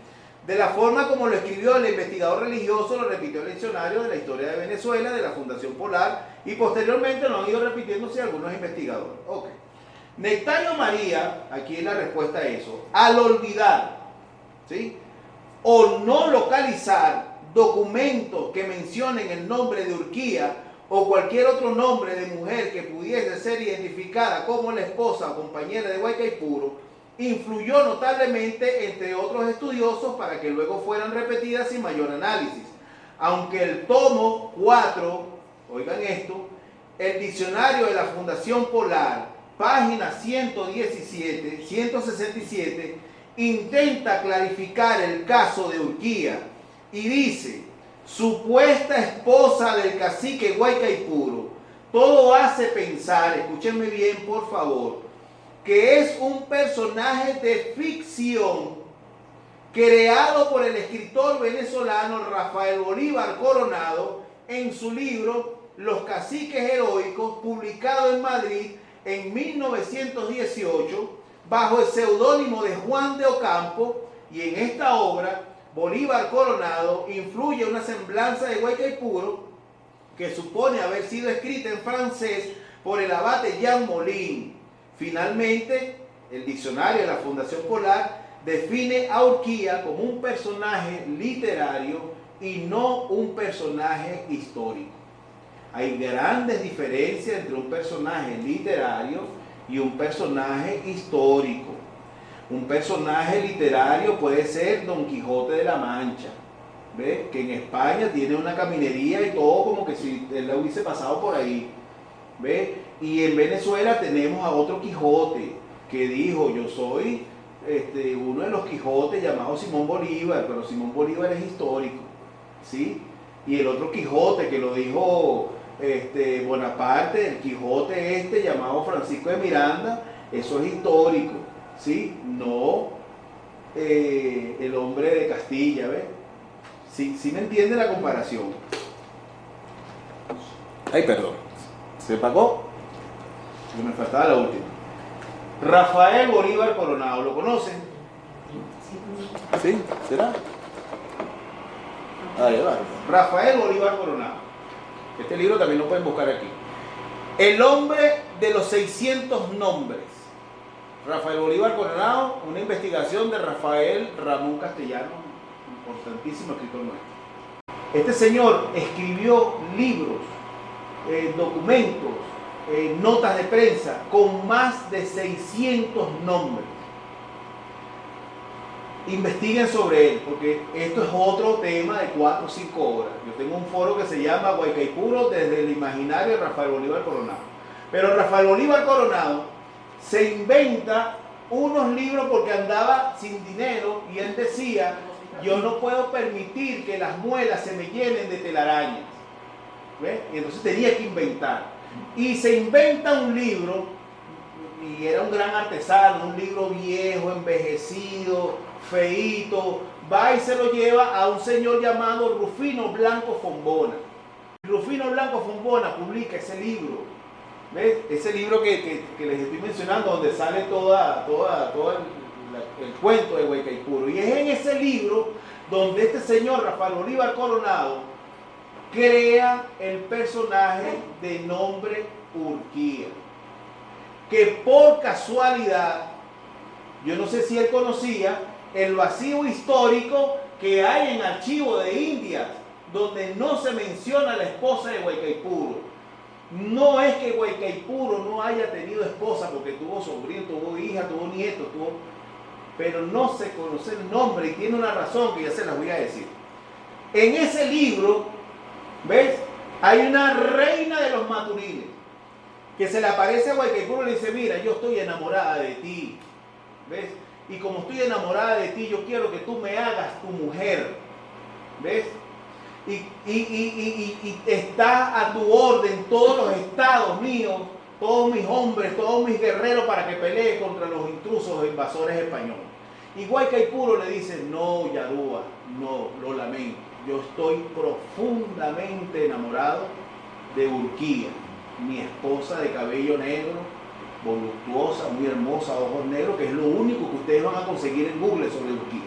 De la forma como lo escribió el investigador religioso, lo repitió el diccionario de la historia de Venezuela, de la Fundación Polar, y posteriormente lo han ido repitiéndose algunos investigadores. Ok. Nectario María, aquí es la respuesta a eso, al olvidar, ¿sí?, o no localizar documentos que mencionen el nombre de Urquía o cualquier otro nombre de mujer que pudiese ser identificada como la esposa o compañera de Guaycaipuro, influyó notablemente entre otros estudiosos para que luego fueran repetidas sin mayor análisis. Aunque el tomo 4, oigan esto, el diccionario de la Fundación Polar, página 167, intenta clarificar el caso de Urquía y dice: supuesta esposa del cacique Guaycaipuro, todo hace pensar, escúchenme bien por favor, que es un personaje de ficción creado por el escritor venezolano Rafael Bolívar Coronado en su libro Los Caciques Heroicos, publicado en Madrid en 1918 bajo el seudónimo de Juan de Ocampo, y en esta obra Bolívar Coronado influye una semblanza de Guaycaipuro que supone haber sido escrita en francés por el abate Jean Moulin. Finalmente, el diccionario de la Fundación Polar define a Urquía como un personaje literario y no un personaje histórico. Hay grandes diferencias entre un personaje literario y un personaje histórico. Un personaje literario puede ser Don Quijote de la Mancha, ¿ves? Que en España tiene una caminería y todo como que si él la hubiese pasado por ahí, ¿ves? Y en Venezuela tenemos a otro Quijote que dijo: yo soy uno de los Quijotes llamado Simón Bolívar, pero Simón Bolívar es histórico, ¿sí? Y el otro Quijote que lo dijo Bonaparte, el Quijote llamado Francisco de Miranda, eso es histórico, ¿sí? No el hombre de Castilla, ¿ves? ¿Sí me entiende la comparación? Ay, perdón, ¿se pagó? Me faltaba la última. Rafael Bolívar Coronado, ¿lo conocen? ¿Sí? ¿Será? Ahí va. Rafael Bolívar Coronado. Este libro también lo pueden buscar aquí. El hombre de los 600 nombres. Rafael Bolívar Coronado, una investigación de Rafael Ramón Castellano, importantísimo escritor nuestro. Este señor escribió libros, documentos, notas de prensa con más de 600 nombres. Investiguen sobre él, porque esto es otro tema de 4 o 5 horas. Yo tengo un foro que se llama Guaycaipuro desde el imaginario de Rafael Bolívar Coronado. Pero Rafael Bolívar Coronado se inventa unos libros porque andaba sin dinero y él decía: yo no puedo permitir que las muelas se me llenen de telarañas. ¿Ves? Y entonces tenía que inventar. Y se inventa un libro, y era un gran artesano, un libro viejo, envejecido, feíto, va y se lo lleva a un señor llamado Rufino Blanco Fombona. Rufino Blanco Fombona publica ese libro, ¿ves? Ese libro que les estoy mencionando, donde sale todo el cuento de Guaycaipuro. Y es en ese libro donde este señor Rafael Bolívar Coronado crea el personaje de nombre Urquía, que por casualidad, yo no sé si él conocía el vacío histórico que hay en Archivo de Indias, donde no se menciona la esposa de Guaycaipuro. No es que Guaycaipuro no haya tenido esposa, porque tuvo sobrino, tuvo hija, tuvo nieto, pero no se conoce el nombre, y tiene una razón que ya se las voy a decir. En ese libro, ¿ves? Hay una reina de los Maturines que se le aparece a Guaycaipuro y le dice: mira, yo estoy enamorada de ti, ¿ves? Y como estoy enamorada de ti, yo quiero que tú me hagas tu mujer, ¿ves? Y está a tu orden todos los estados míos, todos mis hombres, todos mis guerreros, para que pelee contra los intrusos invasores españoles. Y Guaycaipuro le dice: no, Yarúa, no, lo lamento, yo estoy profundamente enamorado de Urquía, mi esposa de cabello negro, voluptuosa, muy hermosa, ojos negros, que es lo único que ustedes van a conseguir en Google sobre Urquía.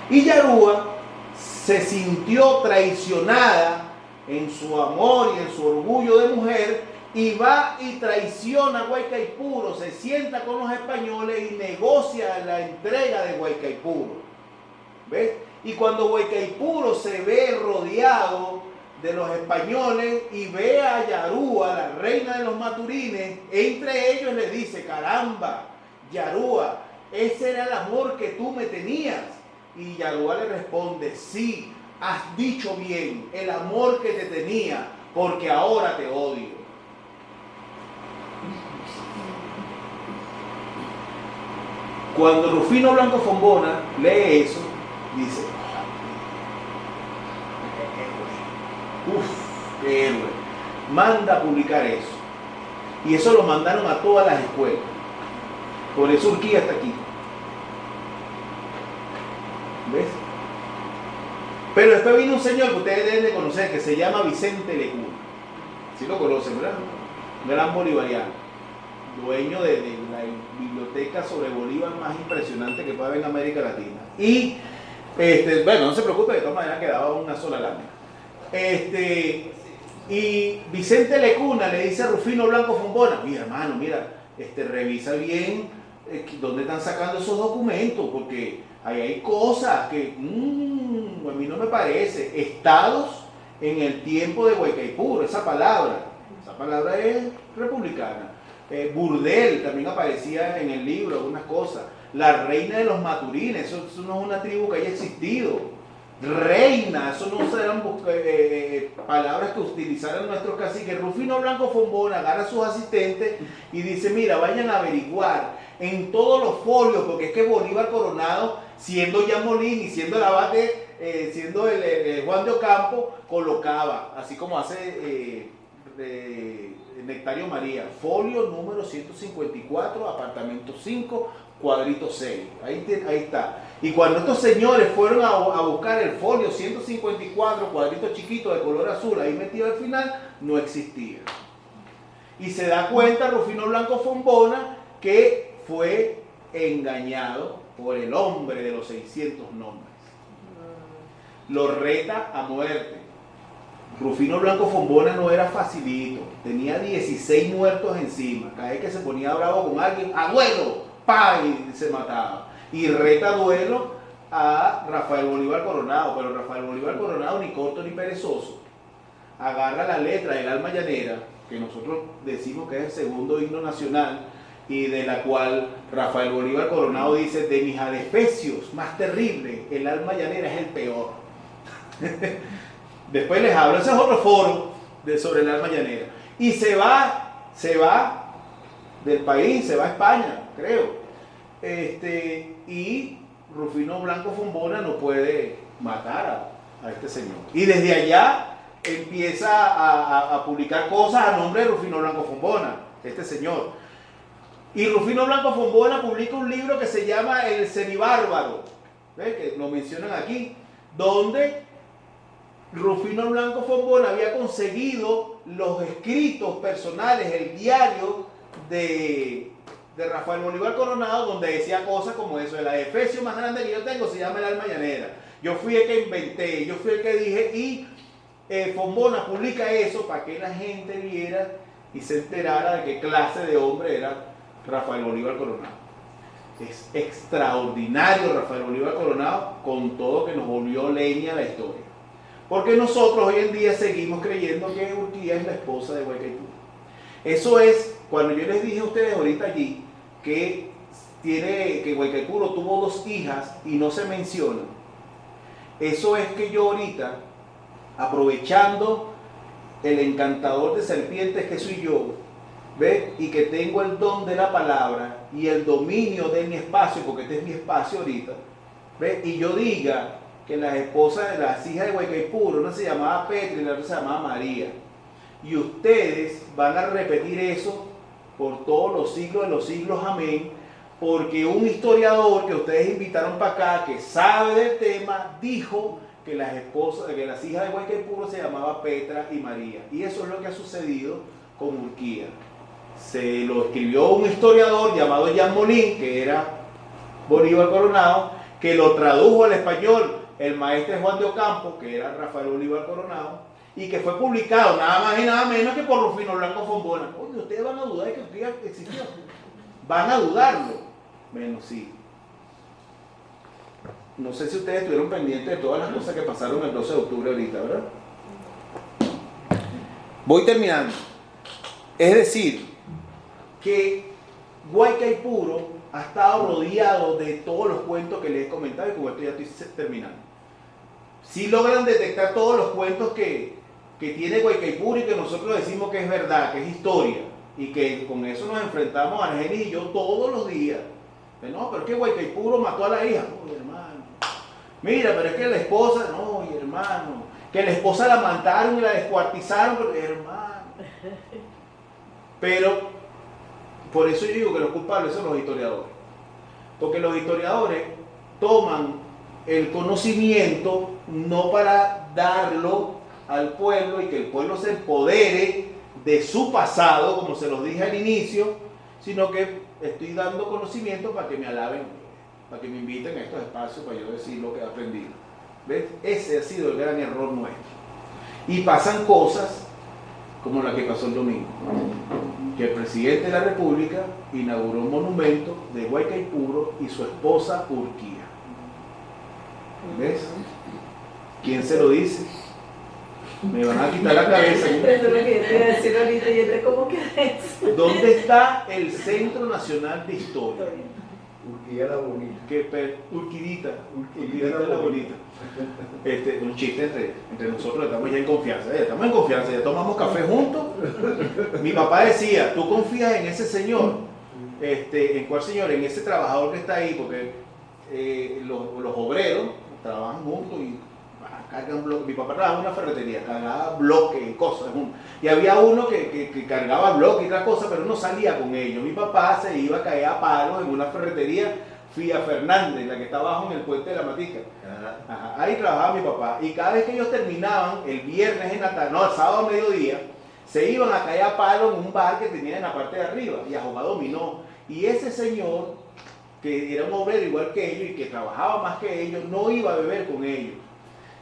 Y Yarúa se sintió traicionada en su amor y en su orgullo de mujer, y va y traiciona a Guaycaipuro, se sienta con los españoles y negocia la entrega de Guaycaipuro. ¿Ves? Y cuando Guaycaipuro se ve rodeado de los españoles y ve a Yarúa, la reina de los Maturines, entre ellos le dice: caramba, Yarúa, ese era el amor que tú me tenías. Y Yarúa le responde: sí, has dicho bien, el amor que te tenía, porque ahora te odio. Cuando Rufino Blanco Fombona lee eso, dice: uff, qué héroe. Manda a publicar eso. Y eso lo mandaron a todas las escuelas. Por eso Urquía está aquí. ¿Ves? Pero después vino un señor que ustedes deben de conocer, que se llama Vicente Lecuna. ¿Sí lo conocen, verdad? Un gran bolivariano, dueño de la biblioteca sobre Bolívar más impresionante que puede haber en América Latina. Y, bueno, no se preocupe, de todas maneras quedaba una sola lámina. Y Vicente Lecuna le dice a Rufino Blanco Fombona: mi hermano, mira, revisa bien dónde están sacando esos documentos, porque ahí hay cosas que a mí no me parece. Estados en el tiempo de Guaycaipuro, esa palabra es republicana. Burdel también aparecía en el libro, algunas cosas. La reina de los Maturines, eso no es una tribu que haya existido. Reina, eso no serán palabras que utilizaran nuestros caciques. Rufino Blanco Fombona agarra a sus asistentes y dice: mira, vayan a averiguar en todos los folios, porque es que Bolívar Coronado, siendo ya Molín y siendo el abate, siendo el Juan de Ocampo, colocaba, así como hace Nectario María, folio número 154, apartamento 5, cuadrito 6. Ahí está. Y cuando estos señores fueron a buscar el folio 154, cuadrito chiquito de color azul, ahí metido al final, no existía. Y se da cuenta Rufino Blanco Fombona que fue engañado por el hombre de los 600 nombres. Lo reta a muerte. Rufino Blanco Fombona no era facilito, tenía 16 muertos encima. Cada vez que se ponía bravo con alguien, ¡a duelo! ¡Pa! Y se mataba. Y reta duelo a Rafael Bolívar Coronado, pero Rafael Bolívar Coronado ni corto ni perezoso. Agarra la letra del Alma Llanera, que nosotros decimos que es el segundo himno nacional, y de la cual Rafael Bolívar Coronado dice: de mis adefesios más terribles, el Alma Llanera es el peor. Después les hablo, ese es otro foro sobre el Alma Llanera. Y se va del país, se va a España, creo. Y Rufino Blanco Fombona no puede matar a este señor. Y desde allá empieza a publicar cosas a nombre de Rufino Blanco Fombona, este señor. Y Rufino Blanco Fombona publica un libro que se llama El Semibárbaro, ¿ves? Que lo mencionan aquí, donde Rufino Blanco Fombona había conseguido los escritos personales, el diario de Rafael Bolívar Coronado, donde decía cosas como eso: el adefesio más grande que yo tengo se llama el Alma Llanera. Yo fui el que inventé, yo fui el que dije, y Fombona publica eso para que la gente viera y se enterara de qué clase de hombre era Rafael Bolívar Coronado. Es extraordinario Rafael Bolívar Coronado, con todo que nos volvió leña la historia. Porque nosotros hoy en día seguimos creyendo que Urquía es la esposa de Guaycaipuro. Eso es, cuando yo les dije a ustedes ahorita allí que Guaycaipuro tuvo 2 hijas y no se menciona. Eso es que yo ahorita, aprovechando el encantador de serpientes que soy yo, ¿ves? Y que tengo el don de la palabra y el dominio de mi espacio, porque este es mi espacio ahorita, ¿ves? Y yo diga que las esposas de las hijas de Guaycaipuro, una se llamaba Petra y la otra se llamaba María. Y ustedes van a repetir eso por todos los siglos de los siglos, amén, porque un historiador que ustedes invitaron para acá, que sabe del tema, dijo que las hijas de Guaycaipuro se llamaban Petra y María. Y eso es lo que ha sucedido con Urquía. Se lo escribió un historiador llamado Jean Molin, que era Bolívar Coronado, que lo tradujo al español el maestre Juan de Ocampo, que era Rafael Bolívar Coronado, y que fue publicado nada más y nada menos que por Rufino Blanco Fombona. Oye, ustedes van a dudar de que Urquía existió. Van a dudarlo. Bueno, sí. No sé si ustedes estuvieron pendientes de todas las cosas que pasaron el 12 de octubre ahorita, ¿verdad? Voy terminando. Es decir, que Guaycaipuro ha estado rodeado de todos los cuentos que les he comentado, y con esto ya estoy terminando. Si logran detectar todos los cuentos que tiene Guaycaipuro y que nosotros decimos que es verdad, que es historia, y que con eso nos enfrentamos a Argenis y yo todos los días. No, pero es que Guaycaipuro mató a la hija. Uy, hermano. Mira, pero es que la esposa, no, hermano. Que la esposa la mataron y la descuartizaron, pero hermano. Pero, por eso yo digo que los culpables son los historiadores. Porque los historiadores toman el conocimiento no para darlo al pueblo y que el pueblo se empodere de su pasado, como se los dije al inicio, sino que estoy dando conocimiento para que me alaben, para que me inviten a estos espacios para yo decir lo que he aprendido. ¿Ves? Ese ha sido el gran error nuestro. Y pasan cosas como la que pasó el domingo, que el presidente de la República inauguró un monumento de Guaycaipuro y su esposa Urquía. ¿Ves? ¿Quién se lo dice? Me van a quitar la cabeza. Eso es lo que yo te iba a decir ahorita, y entonces, ¿cómo queda eso? ¿Dónde está el Centro Nacional de Historia? Urquía la bonita. Urquidita la bonita. Un chiste entre nosotros, estamos ya en confianza. Estamos en confianza, ya tomamos café juntos. Mi papá decía: ¿tú confías en ese señor? ¿En cuál señor? En ese trabajador que está ahí, porque los obreros trabajan juntos y cargan bloques. Mi papá trabajaba en una ferretería, cargaba bloques y cosas. Y había uno que cargaba bloques y otras cosas, pero no salía con ellos. Mi papá se iba a caer a palos en una ferretería, Fía Fernández, la que está abajo en el puente de la Matica. Ajá, ahí trabajaba mi papá. Y cada vez que ellos terminaban, el viernes en la tarde, no, el sábado a mediodía, se iban a caer a palos en un bar que tenía en la parte de arriba y a jugar dominó. Y ese señor, que era un obrero igual que ellos y que trabajaba más que ellos, no iba a beber con ellos.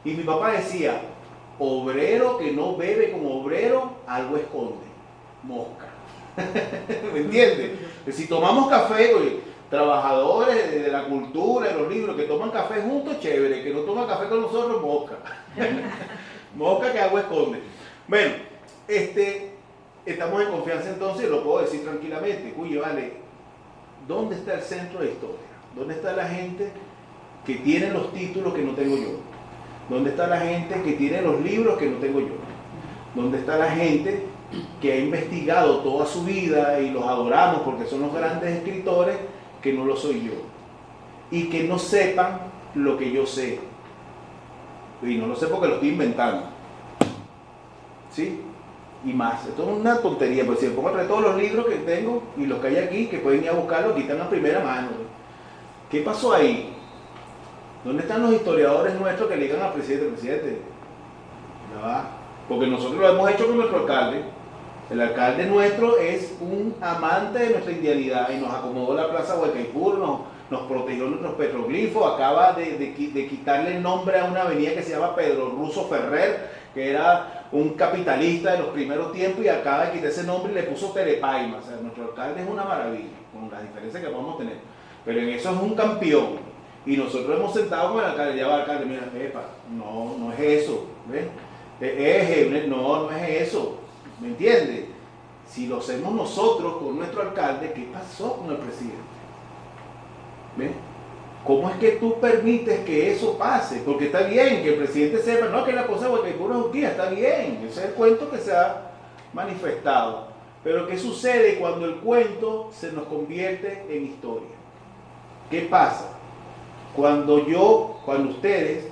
Y mi papá decía: Obrero que no bebe como obrero, algo esconde. Mosca. ¿Me entiendes? Si tomamos café, oye, trabajadores de la cultura, de los libros, que toman café juntos, chévere. Que no toman café con nosotros, mosca. Mosca que algo esconde. Bueno, estamos en confianza entonces, lo puedo decir tranquilamente. Oye, vale, ¿dónde está el centro de historia? ¿Dónde está la gente que tiene los títulos que no tengo yo? ¿Dónde está la gente que tiene los libros que no tengo yo? ¿Dónde está la gente que ha investigado toda su vida y los adoramos porque son los grandes escritores, que no lo soy yo? Y que no sepan lo que yo sé. Y no lo sé porque lo estoy inventando. ¿Sí? Y más. Esto es una tontería, porque si me pongo entre todos los libros que tengo y los que hay aquí, que pueden ir a buscarlos, aquí están a primera mano. ¿Qué pasó ahí? ¿Dónde están los historiadores nuestros que le digan al presidente? Ya va. Porque nosotros lo hemos hecho con nuestro alcalde. El alcalde nuestro es un amante de nuestra indianidad y nos acomodó la plaza Huaycaipuro, nos protegió nuestros petroglifos, acaba de quitarle el nombre a una avenida que se llama Pedro Russo Ferrer, que era un capitalista de los primeros tiempos, y acaba de quitar ese nombre y le puso Terepaima. O sea, nuestro alcalde es una maravilla, con las diferencias que podemos tener. Pero en eso es un campeón. Y nosotros hemos sentado con el alcalde, ya va alcalde, mira, no es eso, ¿ves? No es eso, ¿me entiendes? Si lo hacemos nosotros con nuestro alcalde, ¿qué pasó con el presidente? ¿Ves? ¿Cómo es que tú permites que eso pase? Porque está bien que el presidente sepa, no, que la cosa de Huaycaipuro es Urquía, está bien, ese es el cuento que se ha manifestado. Pero ¿qué sucede cuando el cuento se nos convierte en historia? ¿Qué pasa? Cuando ustedes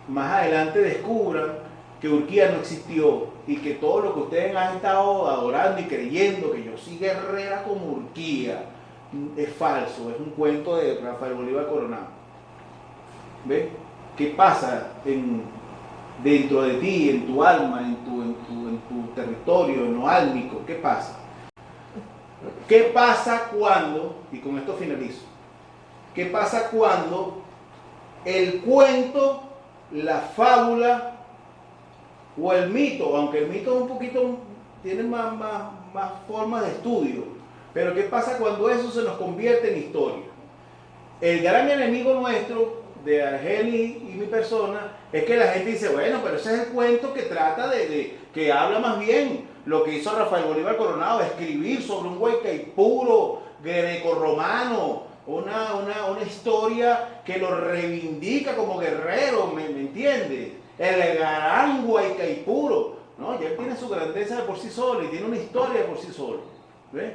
más adelante descubran que Urquía no existió y que todo lo que ustedes han estado adorando y creyendo que yo soy guerrera como Urquía es falso, es un cuento de Rafael Bolívar Coronado. ¿Ves? ¿Qué pasa dentro de ti, en tu alma, en tu territorio, en lo álmico? ¿Qué pasa? ¿Qué pasa cuando, y con esto finalizo, qué pasa cuando el cuento, la fábula o el mito, aunque el mito es un poquito, tiene más formas de estudio, pero qué pasa cuando eso se nos convierte en historia? El gran enemigo nuestro, de Argenis y mi persona, es que la gente dice, bueno, pero ese es el cuento que trata que habla más bien lo que hizo Rafael Bolívar Coronado, escribir sobre un Huaycaipuro grecorromano, una historia que lo reivindica como guerrero, ¿me entiendes? El gran Huaycaipuro, ¿no? Ya él tiene su grandeza de por sí solo y tiene una historia de por sí solo, ¿ves?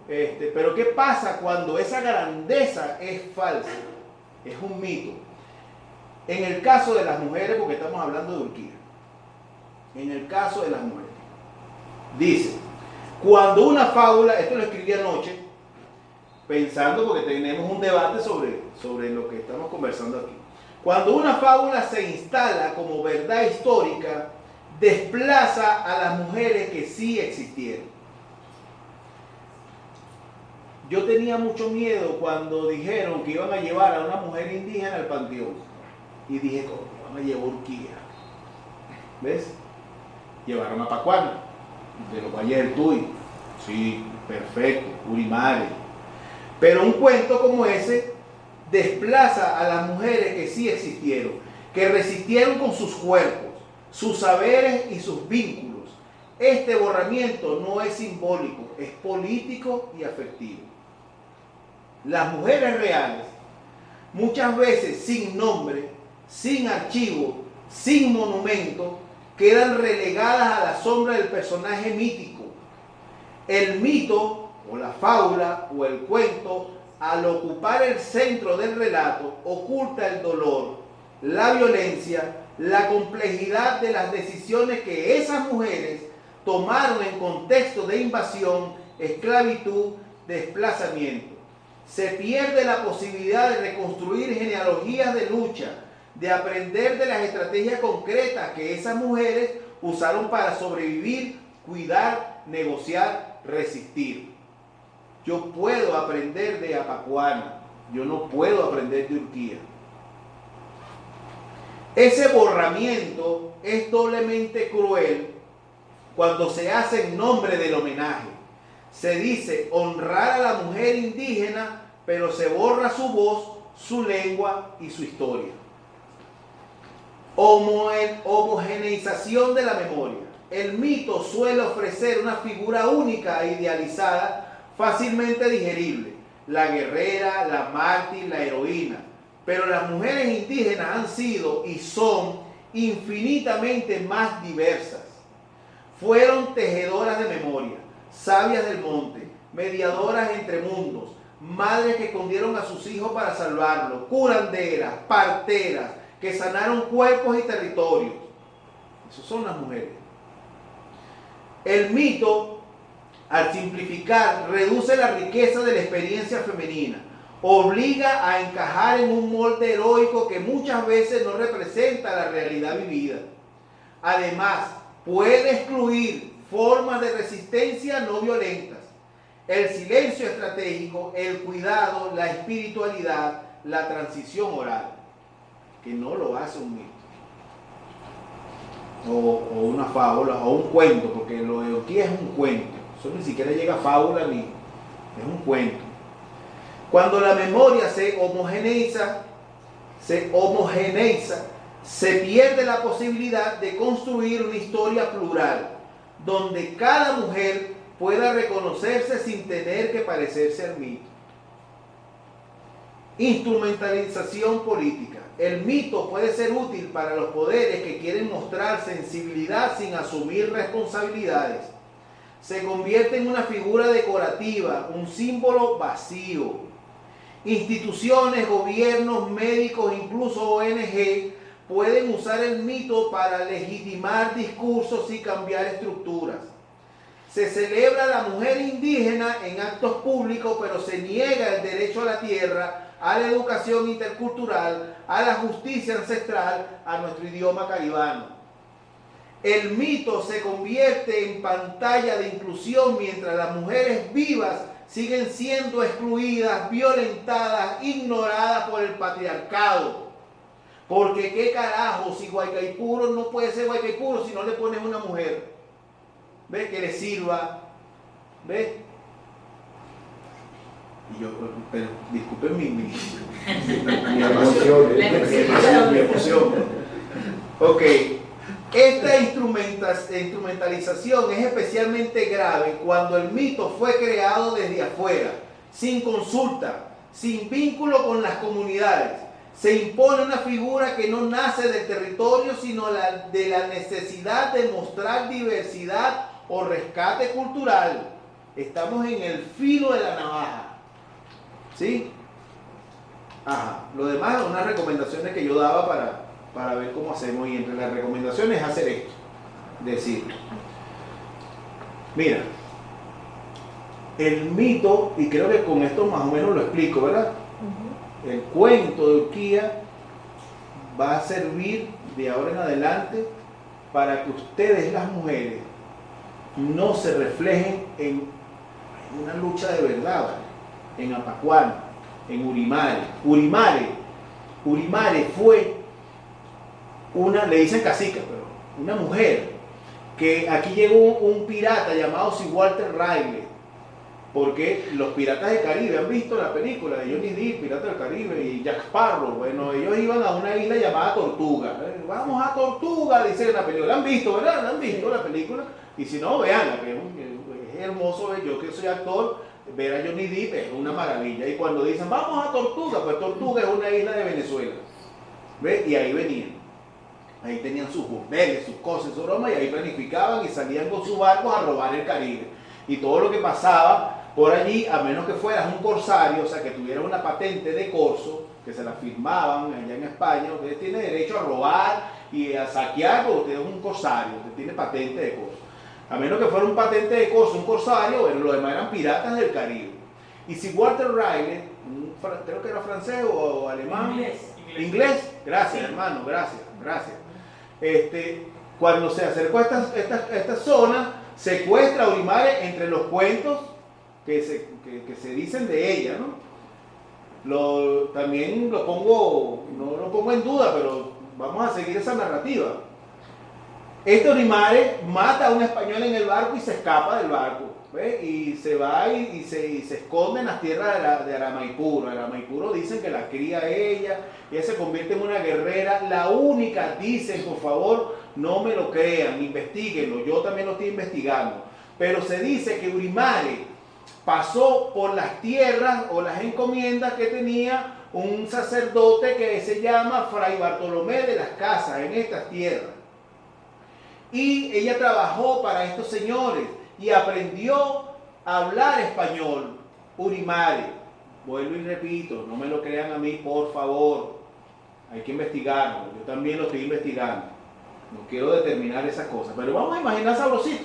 Pero ¿qué pasa cuando esa grandeza es falsa? Es un mito. En el caso de las mujeres, porque estamos hablando de Urquía, en el caso de las mujeres, dice, cuando una fábula, esto lo escribí anoche, pensando porque tenemos un debate sobre lo que estamos conversando aquí. Cuando una fábula se instala como verdad histórica, desplaza a las mujeres que sí existieron. Yo tenía mucho miedo cuando dijeron que iban a llevar a una mujer indígena al panteón. Y dije, ¿cómo van a llevar Urquía? ¿Ves? Llevaron a Pacuana, de los Valles del Tuy. Sí, perfecto, Urimare. Pero un cuento como ese desplaza a las mujeres que sí existieron, que resistieron con sus cuerpos, sus saberes y sus vínculos. Este borramiento no es simbólico, es político y afectivo. Las mujeres reales, muchas veces sin nombre, sin archivo, sin monumento, quedan relegadas a la sombra del personaje mítico. El mito, o la fábula, o el cuento, al ocupar el centro del relato, oculta el dolor, la violencia, la complejidad de las decisiones que esas mujeres tomaron en contexto de invasión, esclavitud, desplazamiento. Se pierde la posibilidad de reconstruir genealogías de lucha, de aprender de las estrategias concretas que esas mujeres usaron para sobrevivir, cuidar, negociar, resistir. Yo puedo aprender de Apacuana, yo no puedo aprender de Urquía. Ese borramiento es doblemente cruel cuando se hace en nombre del homenaje. Se dice honrar a la mujer indígena, pero se borra su voz, su lengua y su historia. Homogeneización de la memoria. El mito suele ofrecer una figura única e idealizada, fácilmente digerible. La guerrera, la mártir, la heroína. Pero las mujeres indígenas han sido y son infinitamente más diversas. Fueron tejedoras de memoria, sabias del monte, mediadoras entre mundos, madres que escondieron a sus hijos para salvarlos, curanderas, parteras, que sanaron cuerpos y territorios. Esas son las mujeres. El mito, al simplificar, reduce la riqueza de la experiencia femenina, obliga a encajar en un molde heroico que muchas veces no representa la realidad vivida. Además, puede excluir formas de resistencia no violentas, el silencio estratégico, el cuidado, la espiritualidad, la transición oral, que no lo hace un mito, o una fábula, o un cuento, porque lo de aquí es un cuento, eso ni siquiera llega a fábula ni es un cuento. Cuando la memoria se homogeneiza, se pierde la posibilidad de construir una historia plural, donde cada mujer pueda reconocerse sin tener que parecerse al mito. Instrumentalización política. El mito puede ser útil para los poderes que quieren mostrar sensibilidad sin asumir responsabilidades. Se convierte en una figura decorativa, un símbolo vacío. Instituciones, gobiernos, médicos, incluso ONG, pueden usar el mito para legitimar discursos y cambiar estructuras. Se celebra a la mujer indígena en actos públicos, pero se niega el derecho a la tierra, a la educación intercultural, a la justicia ancestral, a nuestro idioma caribano. El mito se convierte en pantalla de inclusión mientras las mujeres vivas siguen siendo excluidas, violentadas, ignoradas por el patriarcado. Porque qué carajo, si Guaycaipuro no puede ser Guaycaipuro si no le pones una mujer. ¿Ves? Que le sirva. ¿Ves? Y yo, pero disculpen mi emoción. Ok. Esta instrumentalización es especialmente grave cuando el mito fue creado desde afuera, sin consulta, sin vínculo con las comunidades. Se impone una figura que no nace del territorio, sino de la necesidad de mostrar diversidad o rescate cultural. Estamos en el filo de la navaja. ¿Sí? Ajá. Lo demás son unas recomendaciones que yo daba para ver cómo hacemos, y entre las recomendaciones es hacer esto, decir, mira, el mito, y creo que con esto más o menos lo explico, ¿verdad? El cuento de Urquía va a servir de ahora en adelante para que ustedes, las mujeres, no se reflejen en una lucha de verdad, ¿vale? En Apacuán, en Urimare. Urimare fue le dicen cacica, pero una mujer, que aquí llegó un pirata llamado Sir Walter Raleigh, porque los piratas del Caribe, han visto la película de Johnny Depp, Piratas del Caribe, y Jack Sparrow, bueno, ellos iban a una isla llamada Tortuga, vamos a Tortuga, dice en la película, ¿la han visto, verdad? ¿La han visto la película? Y si no, veanla, que es hermoso ver, yo que soy actor, ver a Johnny Depp es una maravilla, y cuando dicen, vamos a Tortuga, pues Tortuga es una isla de Venezuela, ¿ves? Y ahí venían. Ahí tenían sus burdeles, sus cosas, sus bromas, y ahí planificaban y salían con sus barcos a robar el Caribe. Y todo lo que pasaba por allí, a menos que fueras un corsario, o sea, que tuvieras una patente de corso, que se la firmaban allá en España, usted tiene derecho a robar y a saquear, porque usted es un corsario, usted tiene patente de corso. A menos que fuera un patente de corso, un corsario, bueno, los demás eran piratas del Caribe. Y si Walter Raleigh, creo que era francés o alemán, inglés, gracias hermano, gracias. Cuando se acercó a esta zona, secuestra a Urimare entre los cuentos que se dicen de ella, ¿no? También no lo pongo en duda, pero vamos a seguir esa narrativa. Este Urimare mata a un español en el barco y se escapa del barco, ¿ve? Y se va y se esconde en las tierras de Aramaipuro. Aramaipuro dicen que la cría ella se convierte en una guerrera, la única, dicen, por favor, no me lo crean, investiguenlo, yo también lo estoy investigando. Pero se dice que Urimare pasó por las tierras o las encomiendas que tenía un sacerdote que se llama Fray Bartolomé de las Casas en estas tierras. Y ella trabajó para estos señores y aprendió a hablar español, Urimare. Vuelvo y repito, no me lo crean a mí, por favor. Hay que investigarlo, yo también lo estoy investigando. No quiero determinar esas cosas, pero vamos a imaginar sabrosito.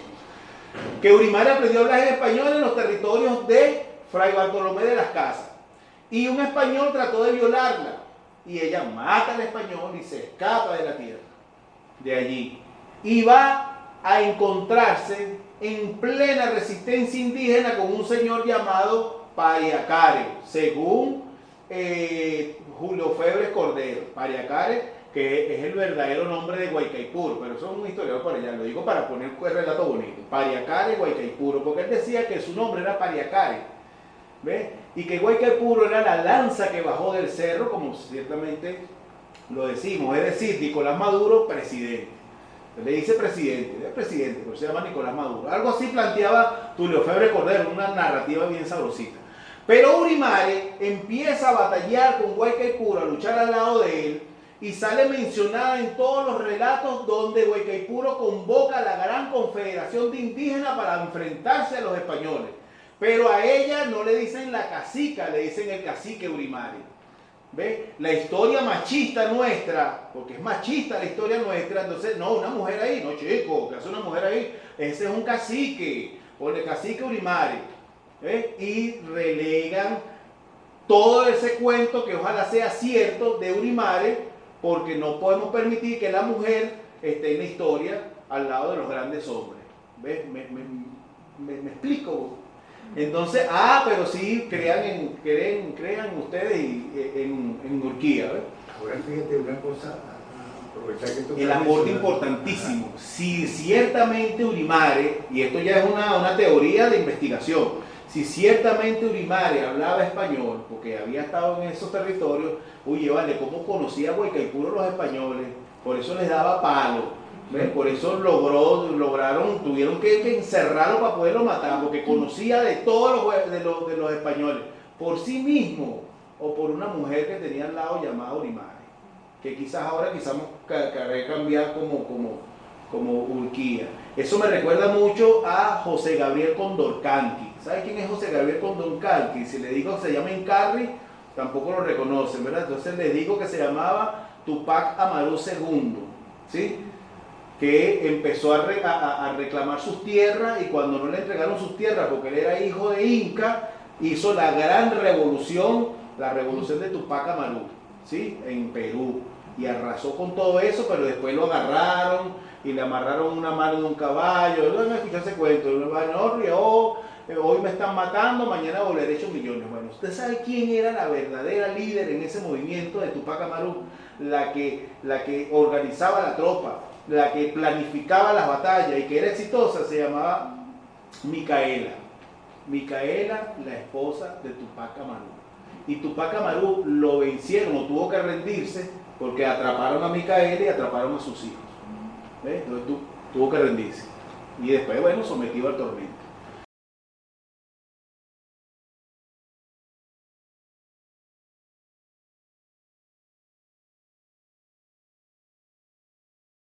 Que Urimare aprendió a hablar en español en los territorios de Fray Bartolomé de las Casas. Y un español trató de violarla. Y ella mata al español y se escapa de la tierra, de allí. Y va a encontrarse en plena resistencia indígena con un señor llamado Pariacare, según Julio Febres Cordero. Pariacare, que es el verdadero nombre de Guaycaipuro, pero eso es un historiador por allá, lo digo para poner el relato bonito. Pariacare, Guaycaipuro, porque él decía que su nombre era Pariacare, ¿ve? Y que Guaycaipuro era la lanza que bajó del cerro, como ciertamente lo decimos, es decir, Nicolás Maduro, presidente. Le dice presidente, pero se llama Nicolás Maduro. Algo así planteaba Tulio Febre Cordero, una narrativa bien sabrosita. Pero Urimare empieza a batallar con Guaycaipuro, a luchar al lado de él, y sale mencionada en todos los relatos donde Guaycaipuro convoca a la gran confederación de indígenas para enfrentarse a los españoles. Pero a ella no le dicen la cacica, le dicen el cacique Urimare. ¿Ve? La historia machista nuestra, porque es machista la historia nuestra, entonces, no, una mujer ahí, no chico, ¿qué hace una mujer ahí? Ese es un cacique, o el cacique Urimare. ¿Ve? Y relegan todo ese cuento, que ojalá sea cierto, de Urimare, porque no podemos permitir que la mujer esté en la historia al lado de los grandes hombres. ¿Ves? ¿Me explico? Entonces, pero sí crean ustedes en Urquía. ¿Ves? Ahora fíjate una cosa, aprovechar que tú El aporte importantísimo. Si ciertamente Urimare, y esto ya es una teoría de investigación, si ciertamente Urimare hablaba español, porque había estado en esos territorios, oye, vale, ¿cómo conocía Guaycaipuro los españoles? Por eso les daba palo, ¿ves? Por eso tuvieron que encerrarlo para poderlo matar, porque conocía de todos los españoles, por sí mismo, o por una mujer que tenía al lado llamada Urimare, que quizás ahora querrá cambiar como Urquía. Eso me recuerda mucho a José Gabriel Condorcanqui. ¿Sabe quién es José Gabriel Condorcanqui? Si le digo que se llama Incarri, tampoco lo reconocen, ¿verdad? Entonces les digo que se llamaba Tupac Amaru II, ¿sí? Que empezó a reclamar sus tierras, y cuando no le entregaron sus tierras porque él era hijo de Inca, hizo la gran revolución, la revolución de Tupac Amaru, ¿sí? En Perú, y arrasó con todo eso, pero después lo agarraron y le amarraron una mano de un caballo. No escuchó ese cuento, hoy me están matando, mañana volveré hecho millones. Bueno, ¿usted sabe quién era la verdadera líder en ese movimiento de Tupac Amaru? La que organizaba la tropa, la que planificaba las batallas y que era exitosa, se llamaba Micaela. Micaela, la esposa de Tupac Amaru. Y Tupac Amaru lo vencieron, o tuvo que rendirse, porque atraparon a Micaela y atraparon a sus hijos. ¿Ves? Entonces tuvo que rendirse. Y después, bueno, sometido al tormento.